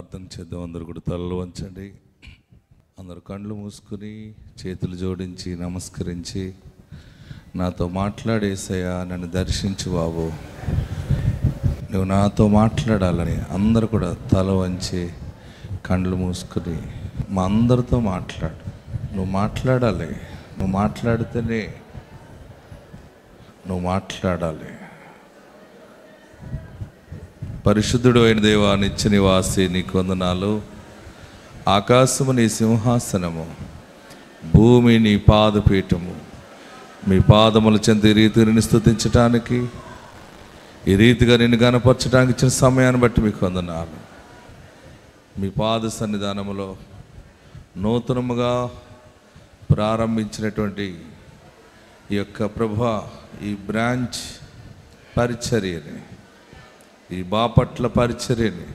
ప్రార్థన చేద్దాం. అందరూ కూడా తలలు వంచండి. అందరూ కళ్ళు మూసుకుని చేతులు జోడించి నమస్కరించి, నాతో మాట్లాడేసయ్యా, నన్ను దర్శించు బాబు, నువ్వు నాతో మాట్లాడాలని అందరూ కూడా తల వంచి కళ్ళు మూసుకుని మా అందరితో మాట్లాడు. నువ్వు మాట్లాడాలి. నువ్వు మాట్లాడితేనే నువ్వు మాట్లాడాలి. పరిశుద్ధుడు అయిన దేవా, నిత్య నివాసి, నీకు వందనాలు. ఆకాశము నీ సింహాసనము, భూమి నీ పాదపీఠము. మీ పాదముల చెంత ఈ రీతిగా నిన్ను స్తుతించటానికి, ఈ రీతిగా నిన్ను గణపరచడానికి ఇచ్చిన సమయాన్ని బట్టి మీకు వందనాలు. మీ పాద సన్నిధానములో నూతనముగా ప్రారంభించినటువంటి ఈ యొక్క ప్రభా, ఈ బ్రాంచ్ పరిచర్యని, ఈ బాపట్ల పరిచర్యని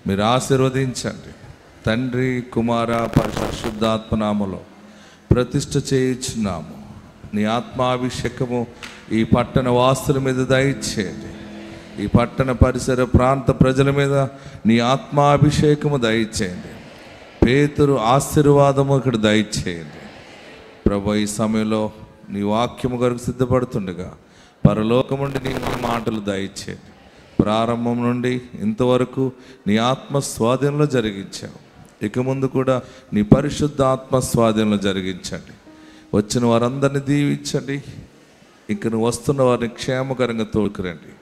మీరు ఆశీర్వదించండి. తండ్రి, కుమార, పరిశుద్ధాత్మ నామములో ప్రతిష్ఠ చేయించున్నాము. నీ ఆత్మాభిషేకము ఈ పట్టణ వాసుల మీద దయచేయండి. ఈ పట్టణ పరిసర ప్రాంత ప్రజల మీద నీ ఆత్మాభిషేకము దయచేయండి. పేతురు ఆశీర్వాదము ఇక్కడ దయచేయండి. ప్రభు, ఈ సమయంలో నీ వాక్యము కొరకు సిద్ధపడుతుండగా పరలోకం నుండి నీ మాటలు దయచేయండి. ప్రారంభం నుండి ఇంతవరకు నీ ఆత్మ స్వాధీనంలో జరిగించావు. ఇక ముందు కూడా నీ పరిశుద్ధ ఆత్మ స్వాధీనంలో జరిగించండి. వచ్చిన వారందరినీ దీవించండి. ఇంక నువ్వు వస్తున్న వారిని క్షేమకరంగా తోడుకురండి.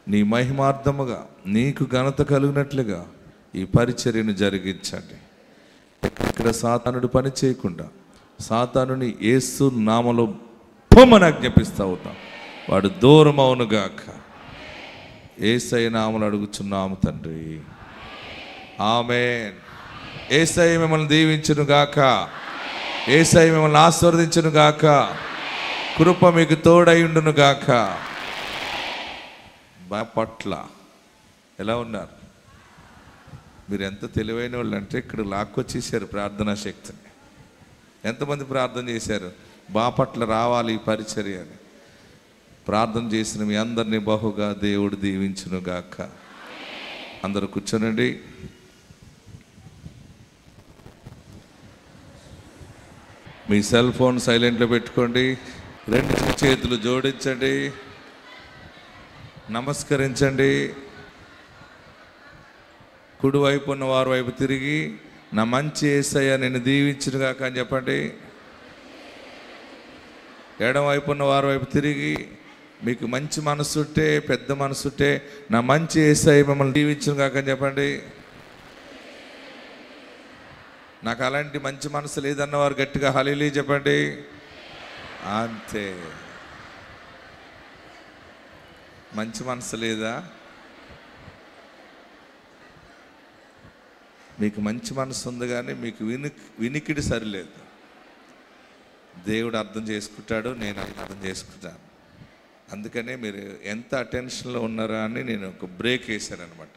నీ మహిమార్థముగా నీకు ఘనత కలిగినట్లుగా ఈ పరిచర్యను జరిగించండి. ఇక్కడ సాతానుడు పని చేయకుండా సాతానుని యేసు నామములో పొమ్మని ఆజ్ఞాపిస్తా ఉన్నాం. వాడు దూరం అవునుగాక. యేసయ్య నామములో అడుగుచున్నాము తండ్రి, ఆమేన్. యేసయ్య మిమ్మల్ని దీవించును గాక. యేసయ్య మిమ్మల్ని ఆశీర్వదించును గాక. కృప మీకు తోడైండును గాక. బాపట్ల ఎలా ఉన్నారు? మీరు ఎంత తెలివైన వాళ్ళు అంటే ఇక్కడ లాక్కొచ్చేసారు ప్రార్థనా శక్తిని. ఎంతమంది ప్రార్థన చేశారు? బాపట్ల రావాలి ఈ పరిచర్య అని ప్రార్థన చేసిన మీ అందరినీ బహుగా దేవుడు దీవించును గాక. అందరూ కూర్చోనండి. మీ సెల్ ఫోన్ సైలెంట్లో పెట్టుకోండి. రెండు చేతులు జోడించండి, నమస్కరించండి. కుడివైపు ఉన్న వారి వైపు తిరిగి, నా మంచి యేసయ్య నిన్ను దీవించును గాక అని చెప్పండి. ఎడమవైపు ఉన్న వారి వైపు తిరిగి, మీకు మంచి మనసుంటే, పెద్ద మనసుంటే, నా మంచి యేసయ్య మిమ్మల్ని దీవించును గాక అని చెప్పండి. నాకు అలాంటి మంచి మనసు లేదన్నవారు గట్టిగా హల్లెలూయా చెప్పండి. అంతే. మంచి మనసు లేదా? మీకు మంచి మనసు ఉంది, కానీ మీకు వినికిడి సరిలేదు. దేవుడు అర్థం చేసుకుంటాడు, నేను అర్థం చేసుకుంటాను. అందుకనే మీరు ఎంత అటెన్షన్లో ఉన్నారా అని నేను ఒక బ్రేక్ వేశాను అనమాట.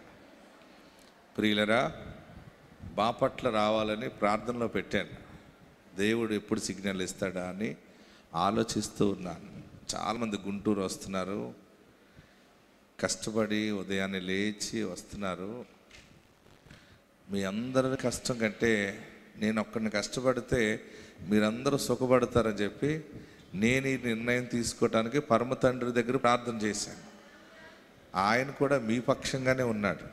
ప్రియులరా, బాపట్ల రావాలని ప్రార్థనలో పెట్టాను. దేవుడు ఎప్పుడు సిగ్నల్ ఇస్తాడా అని ఆలోచిస్తూ ఉన్నాను. చాలామంది గుంటూరు వస్తున్నారు, కష్టపడి ఉదయాన్నే లేచి వస్తున్నారు. మీ అందరి కష్టం కంటే నేను ఒక్కడిని కష్టపడితే మీరందరూ సుఖపడతారని చెప్పి నేను ఈ నిర్ణయం తీసుకోవటానికి పరమ తండ్రి దగ్గర ప్రార్థన చేశాను. ఆయన కూడా మీ పక్షంగానే ఉన్నాడు.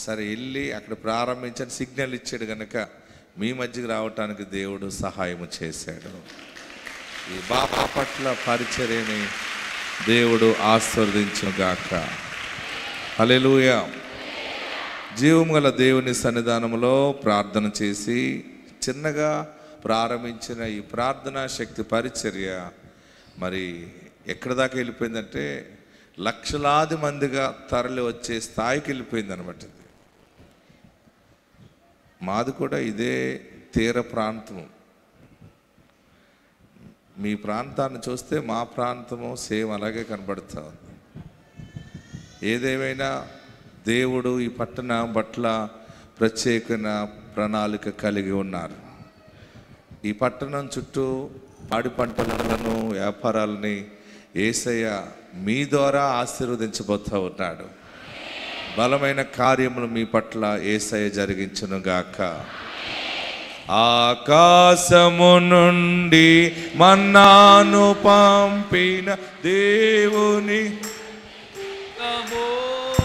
సరే వెళ్ళి అక్కడ ప్రారంభించని సిగ్నల్ ఇచ్చాడు కనుక మీ మధ్యకి రావటానికి దేవుడు సహాయం చేశాడు. ఈ బాపట్ల పరిచర్యని దేవుడు ఆశీర్వదించును గాక. హల్లెలూయా. జీవము గల దేవుని సన్నిధానంలో ప్రార్థన చేసి చిన్నగా ప్రారంభించిన ఈ ప్రార్థనా శక్తి పరిచర్య మరి ఎక్కడి దాకా వెళ్ళిపోయిందంటే లక్షలాది మందిగా తరలి వచ్చే స్థాయికి వెళ్ళిపోయింది అనమాట. మాది కూడా ఇదే తీర ప్రాంతము. మీ ప్రాంతాన్ని చూస్తే మా ప్రాంతము సేమ్ అలాగే కనబడుతూ ఉంది. ఏదేమైనా దేవుడు ఈ పట్టణ పట్ల ప్రత్యేకమైన ప్రణాళిక కలిగి ఉన్నారు. ఈ పట్టణం చుట్టూ పాడి పంటలను, వ్యాపారాలని యేసయ్య మీ ద్వారా ఆశీర్వదించబోతూ ఉన్నాడు. బలమైన కార్యములు మీ పట్ల యేసయ్య జరిగించును గాక. ఆకాశము నుండి మన్నాను పంపిన దేవుని.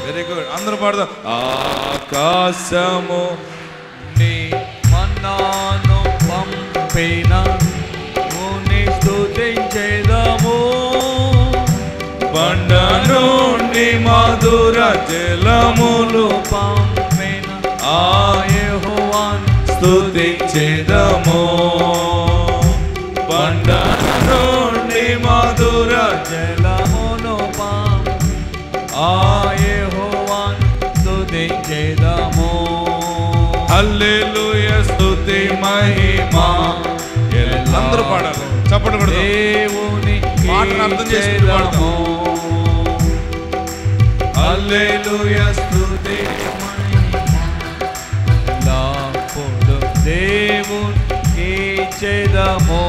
వెరీ గుడ్, అందరూ పాడదాం. ఆకాశము మన్నాను పంపిన దేవుని స్తుతించెదము. బండ నుండి మధుర జలములు పంపిన ఆ యెహోవాను స్తుతించెదము. బండ నుండి మధుర జలమును ఆ యెహోవాను స్తుతించెదము. హల్లెలూయా, స్తుతి మహిమా. అందరూ పాడాలి, చప్పట్లు కొడదాం. దేవుని మాటను అర్థం చేసుకుంటూ పాడదాం. హల్లెలూయా, స్తుతి ఎల్లప్పుడు దేవునికి చేదము.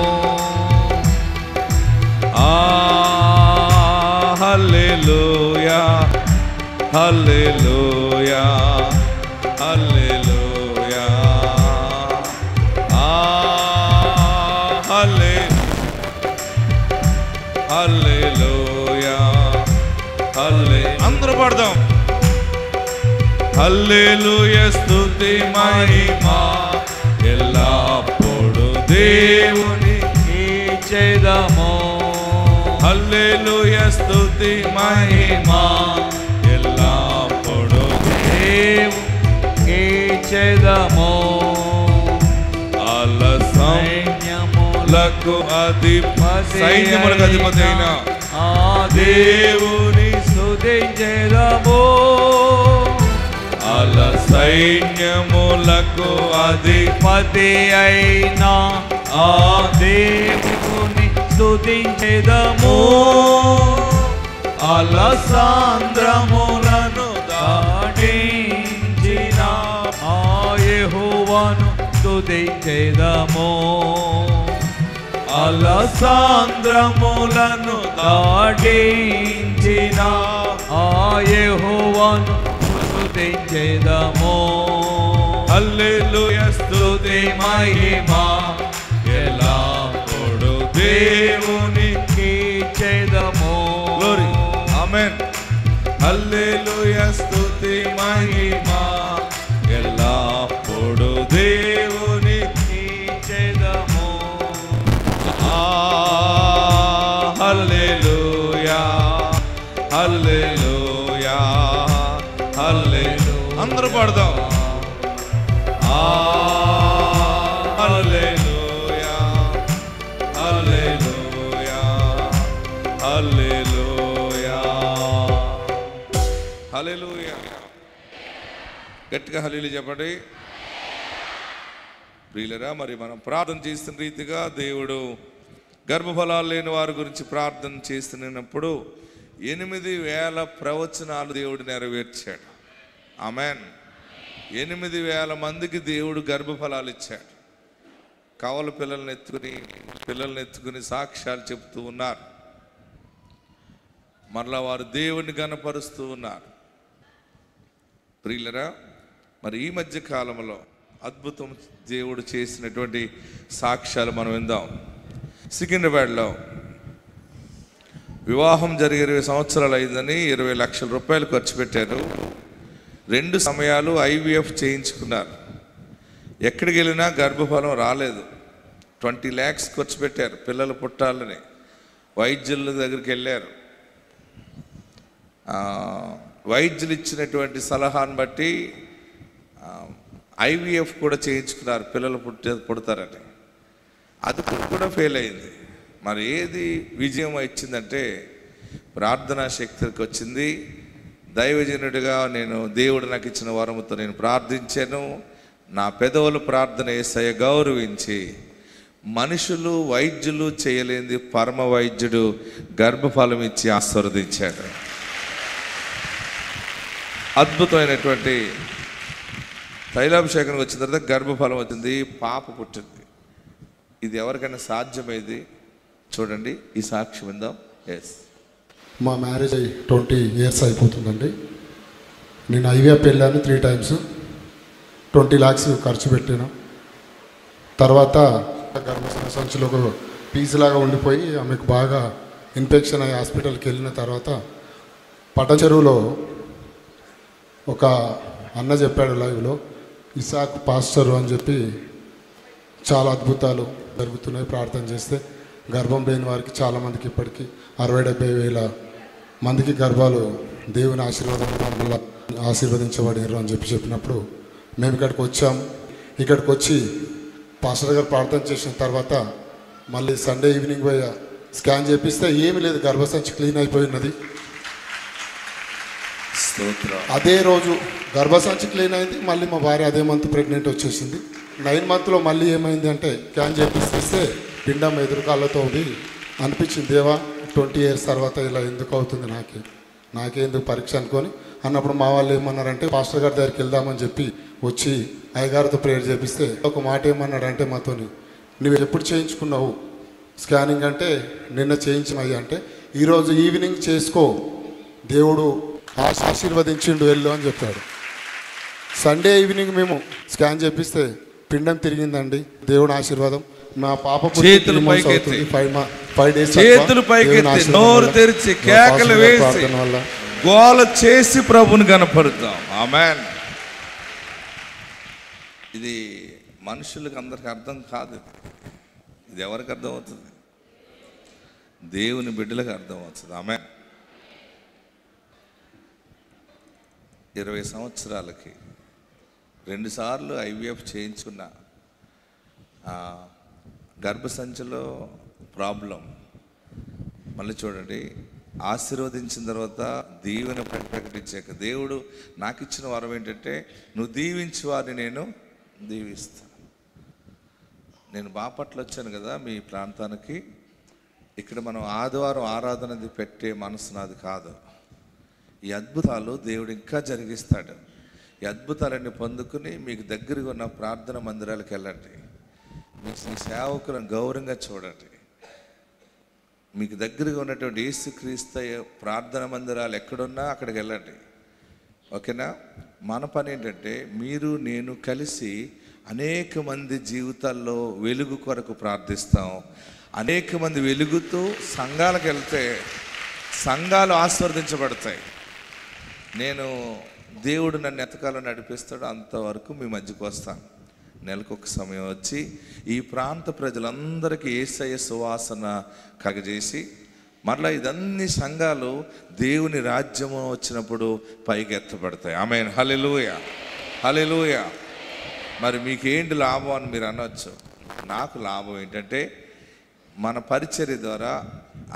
హల్లెలూయా, హల్లెలూయా, హల్లెలూయా. హల్లెలూయా, అందరూ పాడదాం. హల్లెలూయా, స్తుతి మహిమా ఎల్లప్పుడు దేవునికి చేదము. హల్లెలూయా, స్తుతి మహిమా ఎల్లప్పుడు దేవునికి చేదము. అల సైన్యములకు అధిపతి అయిన ఆ దేవుని స్తుతించెదము. అల సైన్యములకు అధిపతి అయిన ఆ దేవుని స్తుతించెదము. అలసాంద్రములను దాటించిన ఆ యెహోవాను స్తుతించెదము. అలసాంద్రములను దాటించిన ఆ యెహోవాను స్తుతించెదము. హల్లెలూయా, స్తుతి మహిమా ఎల్లప్పుడు దేవునికి చేదము. గ్లోరీ, ఆమేన్. హల్లెలూయా, స్తుతి మహిమా ఎల్లప్పుడు దేవునికి చేదము. హల్లెలూయా, హల్లెలూయా, హల్లెలూయా. అందరూ పాడదాం. హల్లెలూయా, హల్లెలూయా, హల్లెలూయా, హల్లెలూయా. గట్టిగా హల్లెలూయా చెప్పండి. ప్రియులరా, మరి మనం ప్రార్థన చేస్తున్న రీతిగా దేవుడు గర్భఫలాలు లేని వారి గురించి ప్రార్థన చేస్తున్నప్పుడు 8,000 ప్రవచనాలు దేవుడు నెరవేర్చాడు. ఆమెన్. 8,000 మందికి దేవుడు గర్భఫలాలు ఇచ్చాడు. కవల పిల్లల్ని ఎత్తుకుని సాక్ష్యాలు చెప్తూ ఉన్నారు. మరలా వారు దేవుడిని గణపరుస్తూ ఉన్నారు. ప్రియులరా, మరి ఈ మధ్య కాలంలో అద్భుతం దేవుడు చేసినటువంటి సాక్ష్యాలు మనం విందాం. సికింద్రాబాద్లో వివాహం జరిగి 20 సంవత్సరాలు అయిందని 20 లక్షల రూపాయలు ఖర్చు పెట్టారు. 2 సమయాలు IVF చేయించుకున్నారు. ఎక్కడికి వెళ్ళినా గర్భఫలం రాలేదు. 20 lakhs ఖర్చు పెట్టారు పిల్లలు పుట్టాలని. వైద్యుల దగ్గరికి వెళ్ళారు. వైద్యులు ఇచ్చినటువంటి సలహాను బట్టి IVF కూడా చేయించుకున్నారు, పిల్లలు పుడతారని. అది కూడా ఫెయిల్ అయింది. మరి ఏది విజయం ఇచ్చిందంటే ప్రార్థనా శక్తికి వచ్చింది. దైవజనుడిగా నేను దేవుడు నాకు ఇచ్చిన వరముతో నేను ప్రార్థించాను. నా పెదవుల ప్రార్థన యేసయ్య గౌరవించి మనుషులు వైద్యులు చేయలేని పరమ వైద్యుడు గర్భఫలం ఇచ్చి ఆశీర్వదించాడు. అద్భుతమైనటువంటి తైలాభిషేకం వచ్చిన తర్వాత గర్భఫలం వచ్చింది, పాప పుట్టింది. ఇది ఎవరికైనా సాధ్యమైంది? చూడండి, ఈ సాక్షి విందాం. ఎస్, మా మ్యారేజ్ అయ్యి 20 years అయిపోతుందండి. నేను ఐవీఎఫ్ వెళ్ళాను 3 times, 20 lakhs ఖర్చు పెట్టాను. తర్వాత గర్భసంచిలో ఒక పీసులాగా ఉండిపోయి ఆమెకు బాగా ఇన్ఫెక్షన్ అయ్యి హాస్పిటల్కి వెళ్ళిన తర్వాత పటచెరువులో ఒక అన్న చెప్పాడు లైవ్లో, ఇసాక్ పాస్టర్ అని చెప్పి చాలా అద్భుతాలు జరుగుతున్నాయి, ప్రార్థన చేస్తే గర్భం లేని వారికి చాలామందికి ఇప్పటికీ 60-70 వేల మందికి గర్భాలు దేవుని ఆశీర్వాదం వల్ల ఆశీర్వదించబడారు అని చెప్పినప్పుడు మేము ఇక్కడికి వచ్చాము. ఇక్కడికి వచ్చి పాస్టర్ గారు ప్రార్థన చేసిన తర్వాత మళ్ళీ సండే ఈవినింగ్ పోయి స్కాన్ చేపిస్తే ఏమీ లేదు, గర్భసంచి క్లీన్ అయిపోయినది. అదే రోజు గర్భసంచి క్లీన్ అయింది. మళ్ళీ మా భార్య అదే మంత్ ప్రెగ్నెంట్ వచ్చేసింది. 9 monthsలో మళ్ళీ ఏమైంది అంటే స్కాన్ చేపిస్తే పిండం ఎదురుకాళ్ళతో ఉంది. అనిపించింది, దేవా 20 years తర్వాత ఇలా ఎందుకు అవుతుంది, నాకే ఎందుకు పరీక్ష అనుకొని అన్నప్పుడు మా వాళ్ళు ఏమన్నారంటే పాస్టర్ గారి దగ్గరికి వెళ్దామని చెప్పి వచ్చి అయ్యగారితో ప్రేయర్ చేపిస్తే ఒక మాట ఏమన్నాడంటే మాతోని, నువ్వు ఎప్పుడు చేయించుకున్నావు స్కానింగ్ అంటే నిన్న చేయించినవి అంటే ఈరోజు ఈవినింగ్ చేసుకో, దేవుడు ఆశీర్వదించిండు వెళ్ళు అని చెప్పాడు. సండే ఈవినింగ్ మేము స్కాన్ చేపిస్తే పిండం తిరిగిందండి, దేవుని ఆశీర్వాదం. మా పాప చేతులు పైకెత్తి 5 days చేతులు పైకెత్తి నోరు తెరిచి కేకలు వేసి గోల చేసి ప్రభుని కనపరుద్దాం. ఆమేన్. ఇది మనుషులకు అందరికి అర్థం కాదు, ఇది ఎవరికి అర్థమవుతుంది? దేవుని బిడ్డలకు అర్థమవుతుంది. ఆమేన్. 20 సంవత్సరాలకి 2 సార్లు ఐవీఎఫ్ చేయించుకున్న గర్భసంచిలో ప్రాబ్లం. మళ్ళీ చూడండి, ఆశీర్వదించిన తర్వాత దీవెన ప్రకటించాక దేవుడు నాకు ఇచ్చిన వరం ఏంటంటే, నువ్వు దీవించు వారిని నేను దీవిస్తాను. నేను బాపట్ల వచ్చాను కదా మీ ప్రాంతానికి. ఇక్కడ మనం ఆదివారం ఆరాధనది పెట్టే మనసు నాది కాదు. ఈ అద్భుతాలు దేవుడు ఇంకా జరిగిస్తాడు. ఈ అద్భుతాలన్నీ పొందుకుని మీకు దగ్గరగా ఉన్న ప్రార్థన మందిరాలకు వెళ్ళండి. మీ సేవకులను గౌరవంగా చూడండి. మీకు దగ్గరగా ఉన్నటువంటి యేసుక్రీస్తు ప్రార్థన మందిరాలు ఎక్కడున్నా అక్కడికి వెళ్ళండి. ఓకేనా? మన పని ఏంటంటే మీరు నేను కలిసి అనేక మంది జీవితాల్లో వెలుగు కొరకు ప్రార్థిస్తాం. అనేక మంది వెలుగుతూ సంఘాలకు వెళ్తే సంఘాలు ఆశీర్వదించబడతాయి. నేను దేవుడు నన్ను ఎంతకాలం నడిపిస్తాడో అంతవరకు మీ మధ్యకు వస్తాను. నెలకొక సమయం వచ్చి ఈ ప్రాంత ప్రజలందరికీ యేసయ్య సువాసన కలగజేసి మరలా ఇదన్ని సంఘాలు దేవుని రాజ్యము వచ్చినప్పుడు పైకి ఎత్తబడతాయి. ఆమేన్. హల్లెలూయా, హల్లెలూయా. మరి మీకేంటి లాభం అని మీరు అనొచ్చు. నాకు లాభం ఏంటంటే మన పరిచర్య ద్వారా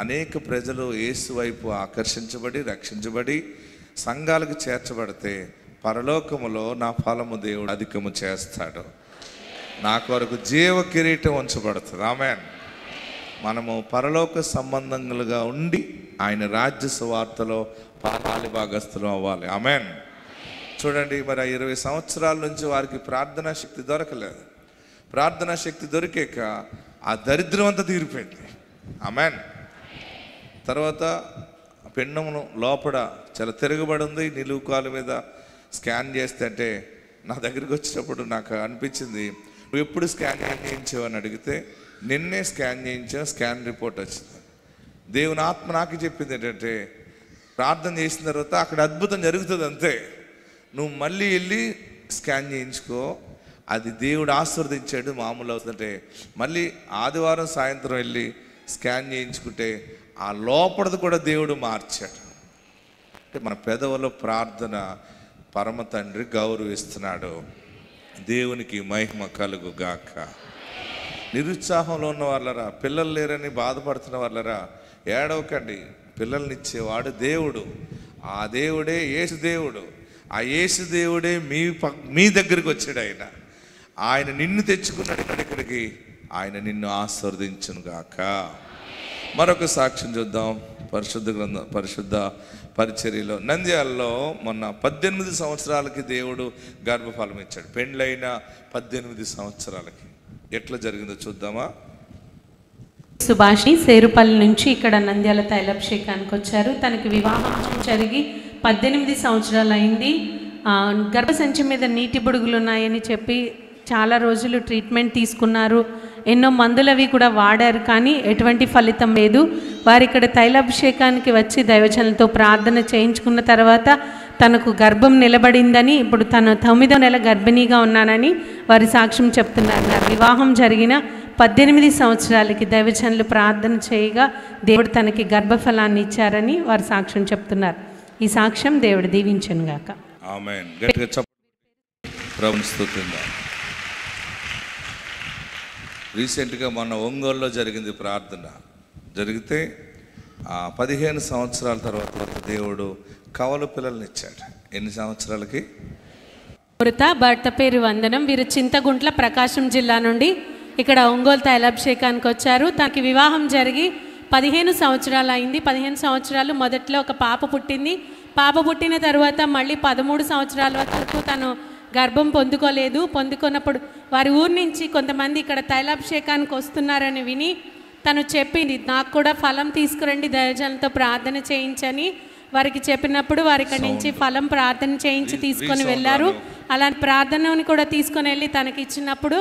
అనేక ప్రజలు యేసు వైపు ఆకర్షించబడి రక్షించబడి సంఘాలకు చేర్చబడితే పరలోకములో నా ఫలము దేవుడు అధికము చేస్తాడు. నా కొరకు జీవ కిరీటం ఉంచబడుతుంది. ఆమేన్. మనము పరలోక సంబంధంగా ఉండి ఆయన రాజ్య సువార్తలో పాలి భాగస్థులు అవ్వాలి. ఆమేన్. చూడండి, మరి 20 సంవత్సరాల నుంచి వారికి ప్రార్థనా శక్తి దొరకలేదు. ప్రార్థనా శక్తి దొరికాక ఆ దరిద్రం అంతా తీరిపోయింది. ఆమేన్. తర్వాత పిండమును లోపల చాలా తిరగబడి ఉంది. నిలువు కాలు మీద స్కాన్ చేస్తే అంటే నా దగ్గరికి వచ్చినప్పుడు నాకు అనిపించింది, నువ్వు ఎప్పుడు స్కాన్ చేయించావు అని అడిగితే నిన్నే స్కాన్ చేయించావు, స్కాన్ రిపోర్ట్ వచ్చింది. దేవుని ఆత్మ నాకు చెప్పింది ఏంటంటే, ప్రార్థన చేసిన తర్వాత అక్కడ అద్భుతం జరుగుతుంది అంతే, నువ్వు మళ్ళీ వెళ్ళి స్కాన్ చేయించుకో, అది దేవుడు ఆశీర్వదించాడు. మామూలు అవుతుందంటే మళ్ళీ ఆదివారం సాయంత్రం వెళ్ళి స్కాన్ చేయించుకుంటే ఆ లోపలది కూడా దేవుడు మార్చాడు. అంటే మన పెదవుల ప్రార్థన పరమ తండ్రి గౌరవిస్తున్నాడు. దేవునికి మహిమ కలుగు గాక. నిరుత్సాహంలో ఉన్న వాళ్ళరా, పిల్లలు లేరని బాధపడుతున్న వాళ్ళరా, ఏడవకండి. పిల్లల్నిచ్చేవాడు దేవుడు. ఆ దేవుడే యేసు దేవుడు. ఆ యేసు దేవుడే మీ దగ్గరికి వచ్చాడు. ఆయన నిన్ను తెచ్చుకున్నాడు ఇక్కడికి. ఆయన నిన్ను ఆశీర్వదించును గాక. మరొక సాక్ష్యం చూద్దాం. పరిశుద్ధ పరిచర్యలో నంద్యాలలో మొన్న 18 సంవత్సరాలకి దేవుడు గర్భఫలం ఇచ్చాడు. పెండ్లైన 18 సంవత్సరాలకి. ఎట్లా జరిగిందో చూద్దామా? సుభాషిణి సేరుపల్లి నుంచి ఇక్కడ నంద్యాల తైలాభిషేకానికి వచ్చారు. తనకి వివాహం జరిగి 18 సంవత్సరాలు అయింది. గర్భసంచి మీద నీటి బుడుగులు ఉన్నాయని చెప్పి చాలా రోజులు ట్రీట్మెంట్ తీసుకున్నారు, ఎన్నో మందులవి కూడా వాడారు, కానీ ఎటువంటి ఫలితం లేదు. వారు ఇక్కడ తైలాభిషేకానికి వచ్చి దైవజనులతో ప్రార్థన చేయించుకున్న తర్వాత తనకు గర్భం నిలబడిందని, ఇప్పుడు తను 9వ నెల గర్భిణీగా ఉన్నానని వారి సాక్ష్యం చెప్తున్నారు. వివాహం జరిగిన 18 సంవత్సరాలకి దైవజనులు ప్రార్థన చేయగా దేవుడు తనకి గర్భఫలాన్ని ఇచ్చారని వారి సాక్ష్యం చెప్తున్నారు. ఈ సాక్ష్యం దేవుడు దీవించను గాక. ఆమేన్. గట్టిగా చెప్పండి. ప్రభువుని స్తుతిద్దాం. రీసెంట్గా మొన్న ఒంగోలులో జరిగింది ప్రార్థన. జరిగితే 15 సంవత్సరాల తర్వాత దేవుడు కవల పిల్లల్ని ఇచ్చాడు. ఎన్ని సంవత్సరాలకి? భర్త పేరు వందనం. వీరు చింతగుంట్ల ప్రకాశం జిల్లా నుండి ఇక్కడ ఒంగోలు తైలాభిషేకానికి వచ్చారు. తనకి వివాహం జరిగి 15 సంవత్సరాలు అయింది. 15 సంవత్సరాలు మొదట్లో ఒక పాప పుట్టింది. పాప పుట్టిన తర్వాత మళ్ళీ 13 సంవత్సరాల వరకు తను గర్భం పొందుకున్నప్పుడు వారి ఊరి నుంచి కొంతమంది ఇక్కడ తైలాభిషేకానికి వస్తున్నారని విని తను చెప్పింది, నాకు కూడా ఫలం తీసుకురండి, దైవజనులతో ప్రార్థన చేయించని వారికి చెప్పినప్పుడు వారి ఇక్కడి నుంచి ఫలం ప్రార్థన చేయించి తీసుకొని వెళ్ళారు. అలాంటి ప్రార్థనని కూడా తీసుకొని వెళ్ళి తనకి ఇచ్చినప్పుడు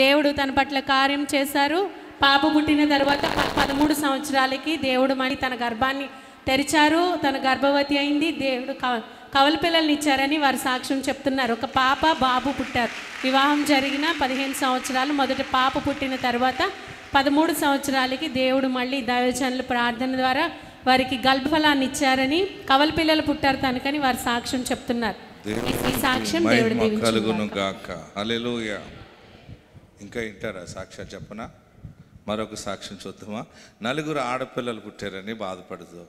దేవుడు తన పట్ల కార్యం చేశారు. పాప పుట్టిన తర్వాత 13 సంవత్సరాలకి దేవుడు మళ్ళీ తన గర్భాన్ని తెరిచారు. తన గర్భవతి అయింది. దేవుడు కవల పిల్లల్ని ఇచ్చారని వారు సాక్ష్యం చెప్తున్నారు. ఒక పాప బాబు పుట్టారు. వివాహం జరిగిన 15 సంవత్సరాలు, మొదటి పాప పుట్టిన తర్వాత 13 సంవత్సరాలకి దేవుడు మళ్ళీ దైవజనుల ప్రార్థన ద్వారా వారికి గర్భఫలాన్ని ఇచ్చారని, కవల పిల్లలు పుట్టారు తనకని వారు సాక్ష్యం చెప్తున్నారు. ఈ సాక్ష్యం దేవుడు దీవించుగాక. హల్లెలూయా. ఇంకా వింటారా సాక్ష్యం చెప్పనా? మరొక సాక్ష్యం చూద్దామా? 4 ఆడపిల్లలు పుట్టారని బాధపడుతూ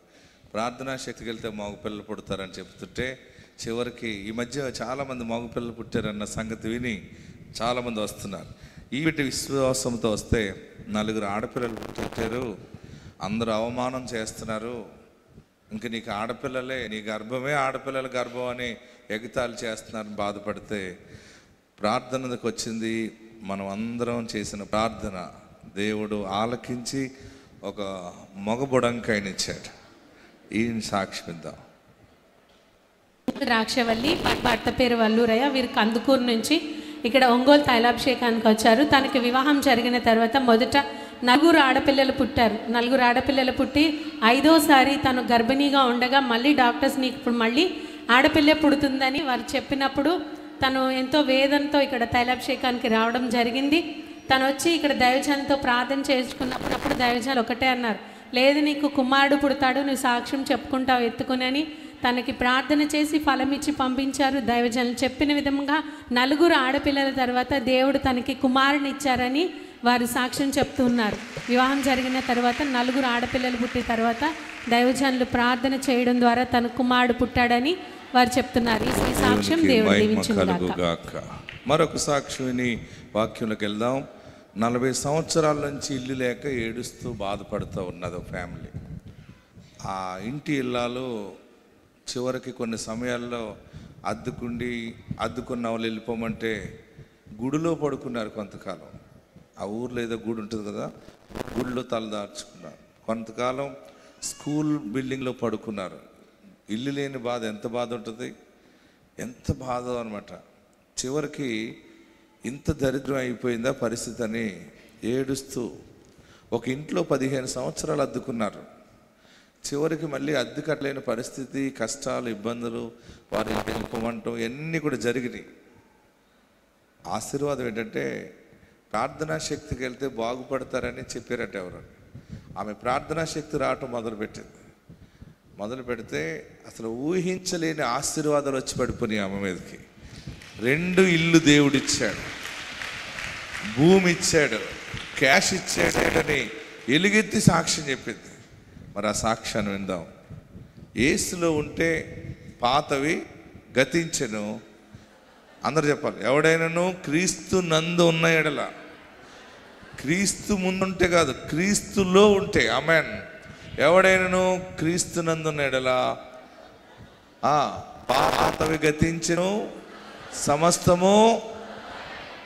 ప్రార్థనా శక్తికి వెళ్తే మగపిల్లలు పుడతారని చెప్తుంటే చివరికి ఈ మధ్య చాలామంది మగపిల్లలు పుట్టారన్న సంగతి విని చాలామంది వస్తున్నారు. ఈ వీటి విశ్వాసంతో వస్తే 4 ఆడపిల్లలు పుట్టారు, అందరూ అవమానం చేస్తున్నారు, ఇంక నీకు ఆడపిల్లలే, నీ గర్భమే ఆడపిల్లల గర్భం అని ఎగతాళి చేస్తున్నారని బాధపడితే ప్రార్థనకు వచ్చింది. మనం అందరం చేసిన ప్రార్థన దేవుడు ఆలకించి ఒక మగ బుడంకాయనిచ్చాడు. ఈయన సాక్ష్యం ఇద్దాం. ద్రాక్షవల్లి, భర్త పేరు వల్లూరయ్య. వీరు కందుకూరు నుంచి ఇక్కడ ఒంగోలు తైలాభిషేకానికి వచ్చారు. తనకి వివాహం జరిగిన తర్వాత మొదట 4 ఆడపిల్లలు పుట్టారు. 4 ఆడపిల్లలు పుట్టి 5వసారి తను గర్భిణీగా ఉండగా మళ్ళీ డాక్టర్స్ నీకు ఇప్పుడు మళ్ళీ ఆడపిల్ల పుడుతుందని వారు చెప్పినప్పుడు తను ఎంతో వేదనతో ఇక్కడ తైలాభిషేకానికి రావడం జరిగింది. తను వచ్చి ఇక్కడ దైవజనులతో ప్రార్థన చేసుకున్నప్పుడు దైవజనులు ఒకటే అన్నారు, లేదు నీకు కుమారుడు పుడతాడు, నువ్వు సాక్ష్యం చెప్పుకుంటావు ఎత్తుకుని అని తనకి ప్రార్థన చేసి ఫలం ఇచ్చి పంపించారు. దైవజనులు చెప్పిన విధంగా 4 ఆడపిల్లల తర్వాత దేవుడు తనకి కుమారుని ఇచ్చారని వారు సాక్ష్యం చెప్తున్నారు. వివాహం జరిగిన తర్వాత 4 ఆడపిల్లలు పుట్టిన తర్వాత దైవజనులు ప్రార్థన చేయడం ద్వారా తన కుమారుడు పుట్టాడని వారు చెప్తున్నారు. ఈ సాక్ష్యం దేవుడు దీవించుగాక. మరొక సాక్ష్యాన్ని వాక్యంలోకి వెళ్దాం. 40 సంవత్సరాల నుంచి ఇల్లు లేక ఏడుస్తూ బాధపడుతూ ఉన్నది ఒక ఫ్యామిలీ. ఆ ఇంటి ఇల్లాలు చివరికి కొన్ని సమయాల్లో అద్దుకున్న వాళ్ళు వెళ్ళిపోమంటే గుడిలో పడుకున్నారు కొంతకాలం. ఆ ఊర్లో ఏదో గుడి ఉంటుంది కదా, గుడిలో తలదార్చుకున్నారు. కొంతకాలం స్కూల్ బిల్డింగ్లో పడుకున్నారు. ఇల్లు లేని బాధ ఎంత బాధ ఉంటుంది, ఎంత బాధ అనమాట. చివరికి ఇంత దరిద్రం అయిపోయిందా పరిస్థితి అని ఏడుస్తూ ఒక ఇంట్లో 15 సంవత్సరాలు అద్దుకున్నారు. చివరికి మళ్ళీ అద్దె కట్టలేని పరిస్థితి, కష్టాలు, ఇబ్బందులు, వారి వెళ్ళిపోమంటం ఇవన్నీ కూడా జరిగినాయి. ఆశీర్వాదం ఏంటంటే ప్రార్థనా శక్తికి వెళ్తే బాగుపడతారని చెప్పారట ఎవరు. ఆమె ప్రార్థనా శక్తి రావటం మొదలు పెడితే అసలు ఊహించలేని ఆశీర్వాదాలు వచ్చి పడిపోయినాయి ఆమె మీదకి. 2 ఇల్లు దేవుడిచ్చాడు, భూమి ఇచ్చాడు, క్యాష్ ఇచ్చాడని ఎలుగెత్తి సాక్ష్యం చెప్పింది. మరి ఆ సాక్ష్యాన్ని విందాం. యేసులో ఉంటే పాతవి గతించెను. అందరు చెప్పాలి, ఎవడైనాను క్రీస్తు నందు ఉన్న ఎడల, క్రీస్తు ముందుంటే కాదు క్రీస్తులో ఉంటే, ఆమేన్, ఎవడైనాను క్రీస్తు నందు ఉన్న ఎడల పాతవి గతించెను, సమస్తము.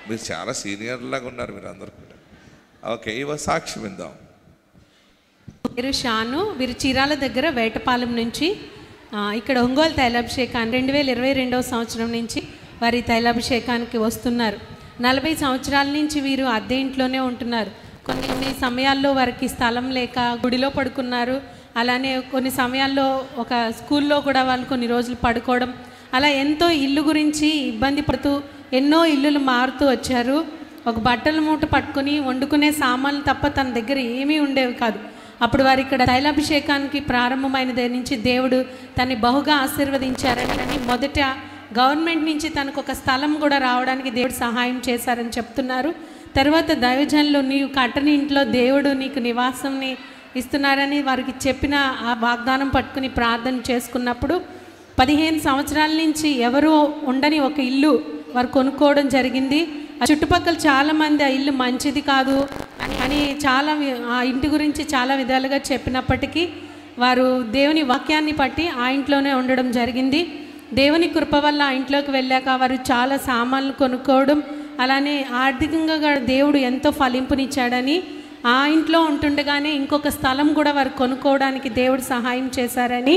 మీరు చాలా సీనియర్ లాగా ఉన్నారు మీరు అందరు కూడా. ఓకే, ఇవ సాక్ష్యం విందాం. పేరు షాను. వీరు చీరాల దగ్గర వేటపాలెం నుంచి ఇక్కడ ఒంగోలు తైలాభిషేకాన్ని 2022వ సంవత్సరం నుంచి వారి తైలాభిషేకానికి వస్తున్నారు. 40 సంవత్సరాల నుంచి వీరు అద్దె ఇంట్లోనే ఉంటున్నారు. కొన్ని సమయాల్లో వారికి స్థలం లేక గుడిలో పడుకున్నారు. అలానే కొన్ని సమయాల్లో ఒక స్కూల్లో కూడా వాళ్ళు కొన్ని రోజులు పడుకోవడం, అలా ఎంతో ఇల్లు గురించి ఇబ్బంది పడుతూ ఎన్నో ఇల్లులు మారుతూ వచ్చారు. ఒక బట్టల మూట పట్టుకుని వండుకునే సామాన్లు తప్ప తన దగ్గర ఏమీ ఉండేవి కాదు. అప్పుడు వారు ఇక్కడ తైలాభిషేకానికి ప్రారంభమైన దగ్గర నుంచి దేవుడు తనని బహుగా ఆశీర్వదించారని, మొదట గవర్నమెంట్ నుంచి తనకు ఒక స్థలం కూడా రావడానికి దేవుడు సహాయం చేశారని చెప్తున్నారు. తర్వాత దైవజనులు నీవు కట్టని ఇంట్లో దేవుడు నీకు నివాసంని ఇస్తున్నారని వారికి చెప్పిన ఆ వాగ్దానం పట్టుకుని ప్రార్థన చేసుకున్నప్పుడు 15 సంవత్సరాల నుంచి ఎవరు ఉండని ఒక ఇల్లు వారు కొనుక్కోవడం జరిగింది. ఆ చుట్టుపక్కల చాలామంది ఆ ఇల్లు మంచిది కాదు అని ఆ ఇంటి గురించి చాలా విధాలుగా చెప్పినప్పటికీ వారు దేవుని వాక్యాన్ని పట్టి ఆ ఇంట్లోనే ఉండడం జరిగింది. దేవుని కృప వల్ల ఆ ఇంట్లోకి వెళ్ళాక వారు చాలా సామాన్లు కొనుక్కోవడం, అలానే ఆర్థికంగా దేవుడు ఎంతో ఫలింపునిచ్చాడని ఆ ఇంట్లో ఉంటుండగానే ఇంకొక స్థలం కూడా వారు కొనుక్కోవడానికి దేవుడు సహాయం చేశారని,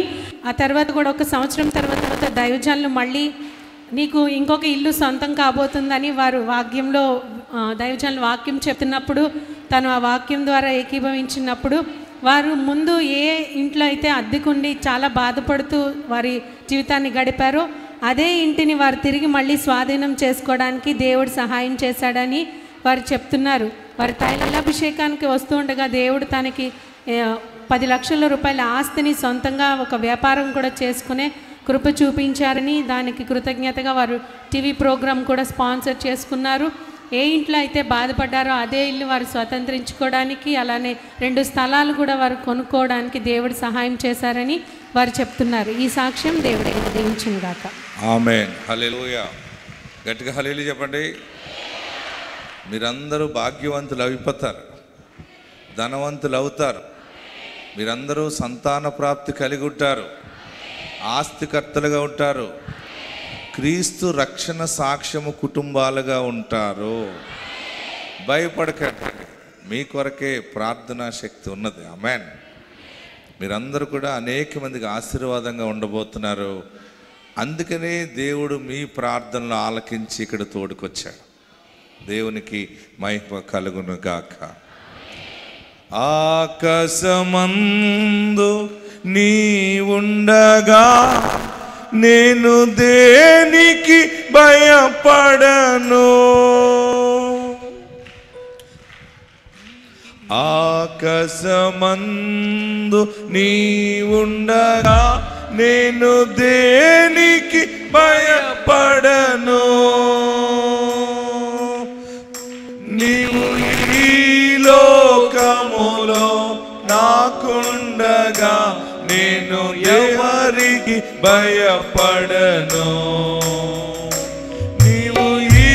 ఆ తర్వాత కూడా ఒక సంవత్సరం తర్వాత దైవజనులు మళ్ళీ నీకు ఇంకొక ఇల్లు సొంతం కాబోతుందని వారు వాక్యంలో దైవజనులు వాక్యం చెప్తున్నప్పుడు తను ఆ వాక్యం ద్వారా ఏకీభవించినప్పుడు వారు ముందు ఏ ఇంట్లో అయితే అద్దెకుండి చాలా బాధపడుతూ వారి జీవితాన్ని గడిపారో అదే ఇంటిని వారు తిరిగి మళ్ళీ స్వాధీనం చేసుకోవడానికి దేవుడు సహాయం చేశాడని వారు చెప్తున్నారు. వారి తైలాభిషేకానికి వస్తూ ఉండగా దేవుడు తనకి 10 లక్షల రూపాయల ఆస్తిని సొంతంగా ఒక వ్యాపారం కూడా చేసుకునే కృప చూపించారని, దానికి కృతజ్ఞతగా వారు టీవీ ప్రోగ్రాం కూడా స్పాన్సర్ చేసుకున్నారు. ఏ ఇంట్లో అయితే బాధపడ్డారో అదే ఇల్లు వారు స్వతంత్రించుకోవడానికి, అలానే 2 స్థలాలు కూడా వారు కొనుక్కోవడానికి దేవుడు సహాయం చేశారని వారు చెప్తున్నారు. ఈ సాక్ష్యం దేవుడే దీవించును గాక. ఆమేన్. హల్లెలూయా. గట్టిగా హల్లెలూయా చెప్పండి. మీరందరూ భాగ్యవంతులు అయిపోతారు, ధనవంతులు అవుతారు. మీరందరూ సంతాన ప్రాప్తి కలిగి ఉంటారు, ఆస్తికర్తలుగా ఉంటారు, క్రీస్తు రక్షణ సాక్ష్యము కుటుంబాలుగా ఉంటారు. భయపడకండి, మీ కొరకే ప్రార్థనా శక్తి ఉన్నది. ఆమేన్. మీరందరూ కూడా అనేక మందికి ఆశీర్వాదంగా ఉండబోతున్నారు. అందుకనే దేవుడు మీ ప్రార్థనలు ఆలకించి ఇక్కడ తోడుకొచ్చాడు. దేవునికి మహిమ కలుగును గాక. ఆకాశమందు నీ ఉండగా నేను దేనికి భయపడను. ఆకాశమందు నీ ఉండగా నేను దేనికి భయపడను. నీవు ఈ లోకములో నాకుండగా నేను ఎవరికి భయపడను. నీవు ఈ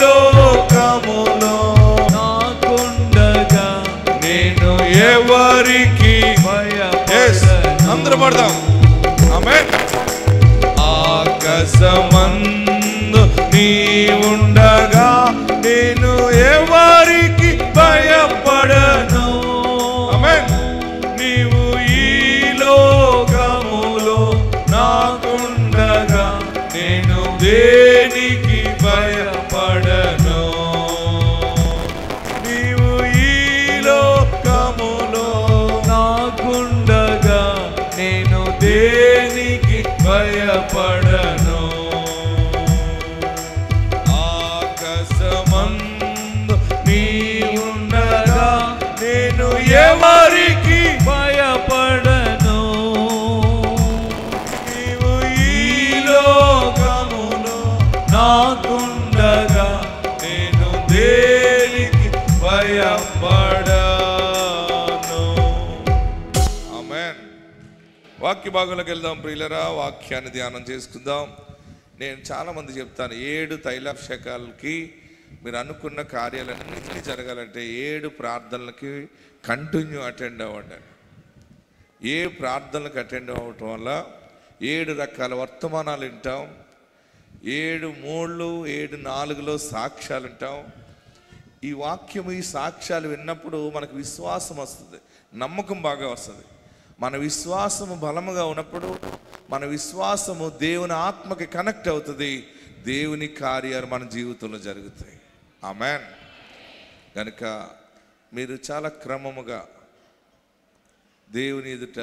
లోకములో నాకుండగా నేను ఎవరికి భయపడను. అందరూ పడదాం. ఆమేన్. ఆకాశమందు నీ ఉండగా నేను ఎవరికి భయపడను. ఆమేన్. నీవు ఈ లోకములో నాకుండగా నేను దేనికి భయపడను. నీవు ఈ లోకములో నాకుండగా నేను దేనికి భయపడను. ఆకాశమందు నీ ఉండగా నేను ఎవరికి భయపడను. నీవు ఈ లోకములో నాకుండగా నేను దేనికి భయపడను. ఆమేన్. వాక్య భాగంలోకి వెళ్దాం ప్రియులరా. వాక్యాన్ని ధ్యానం చేసుకుందాం. నేను చాలామంది చెప్తాను, 7 తైలాభిషేకాలకి మీరు అనుకున్న కార్యాలన్నింటినీ జరగాలంటే 7 ప్రార్థనలకి కంటిన్యూ అటెండ్ అవ్వండి. 7 ప్రార్థనలకు అటెండ్ అవ్వటం వల్ల 7 రకాల వర్తమానాలు వింటాం. 7 3 7 4లో సాక్ష్యాలు వింటాం. ఈ వాక్యం, ఈ సాక్ష్యాలు విన్నప్పుడు మనకు విశ్వాసం వస్తుంది, నమ్మకం బాగా వస్తుంది. మన విశ్వాసము బలముగా ఉన్నప్పుడు మన విశ్వాసము దేవుని ఆత్మకి కనెక్ట్ అవుతుంది. దేవుని కార్యాలు మన జీవితంలో జరుగుతాయి. ఆమేన్. కనుక మీరు చాలా క్రమముగా దేవుని ఎదుట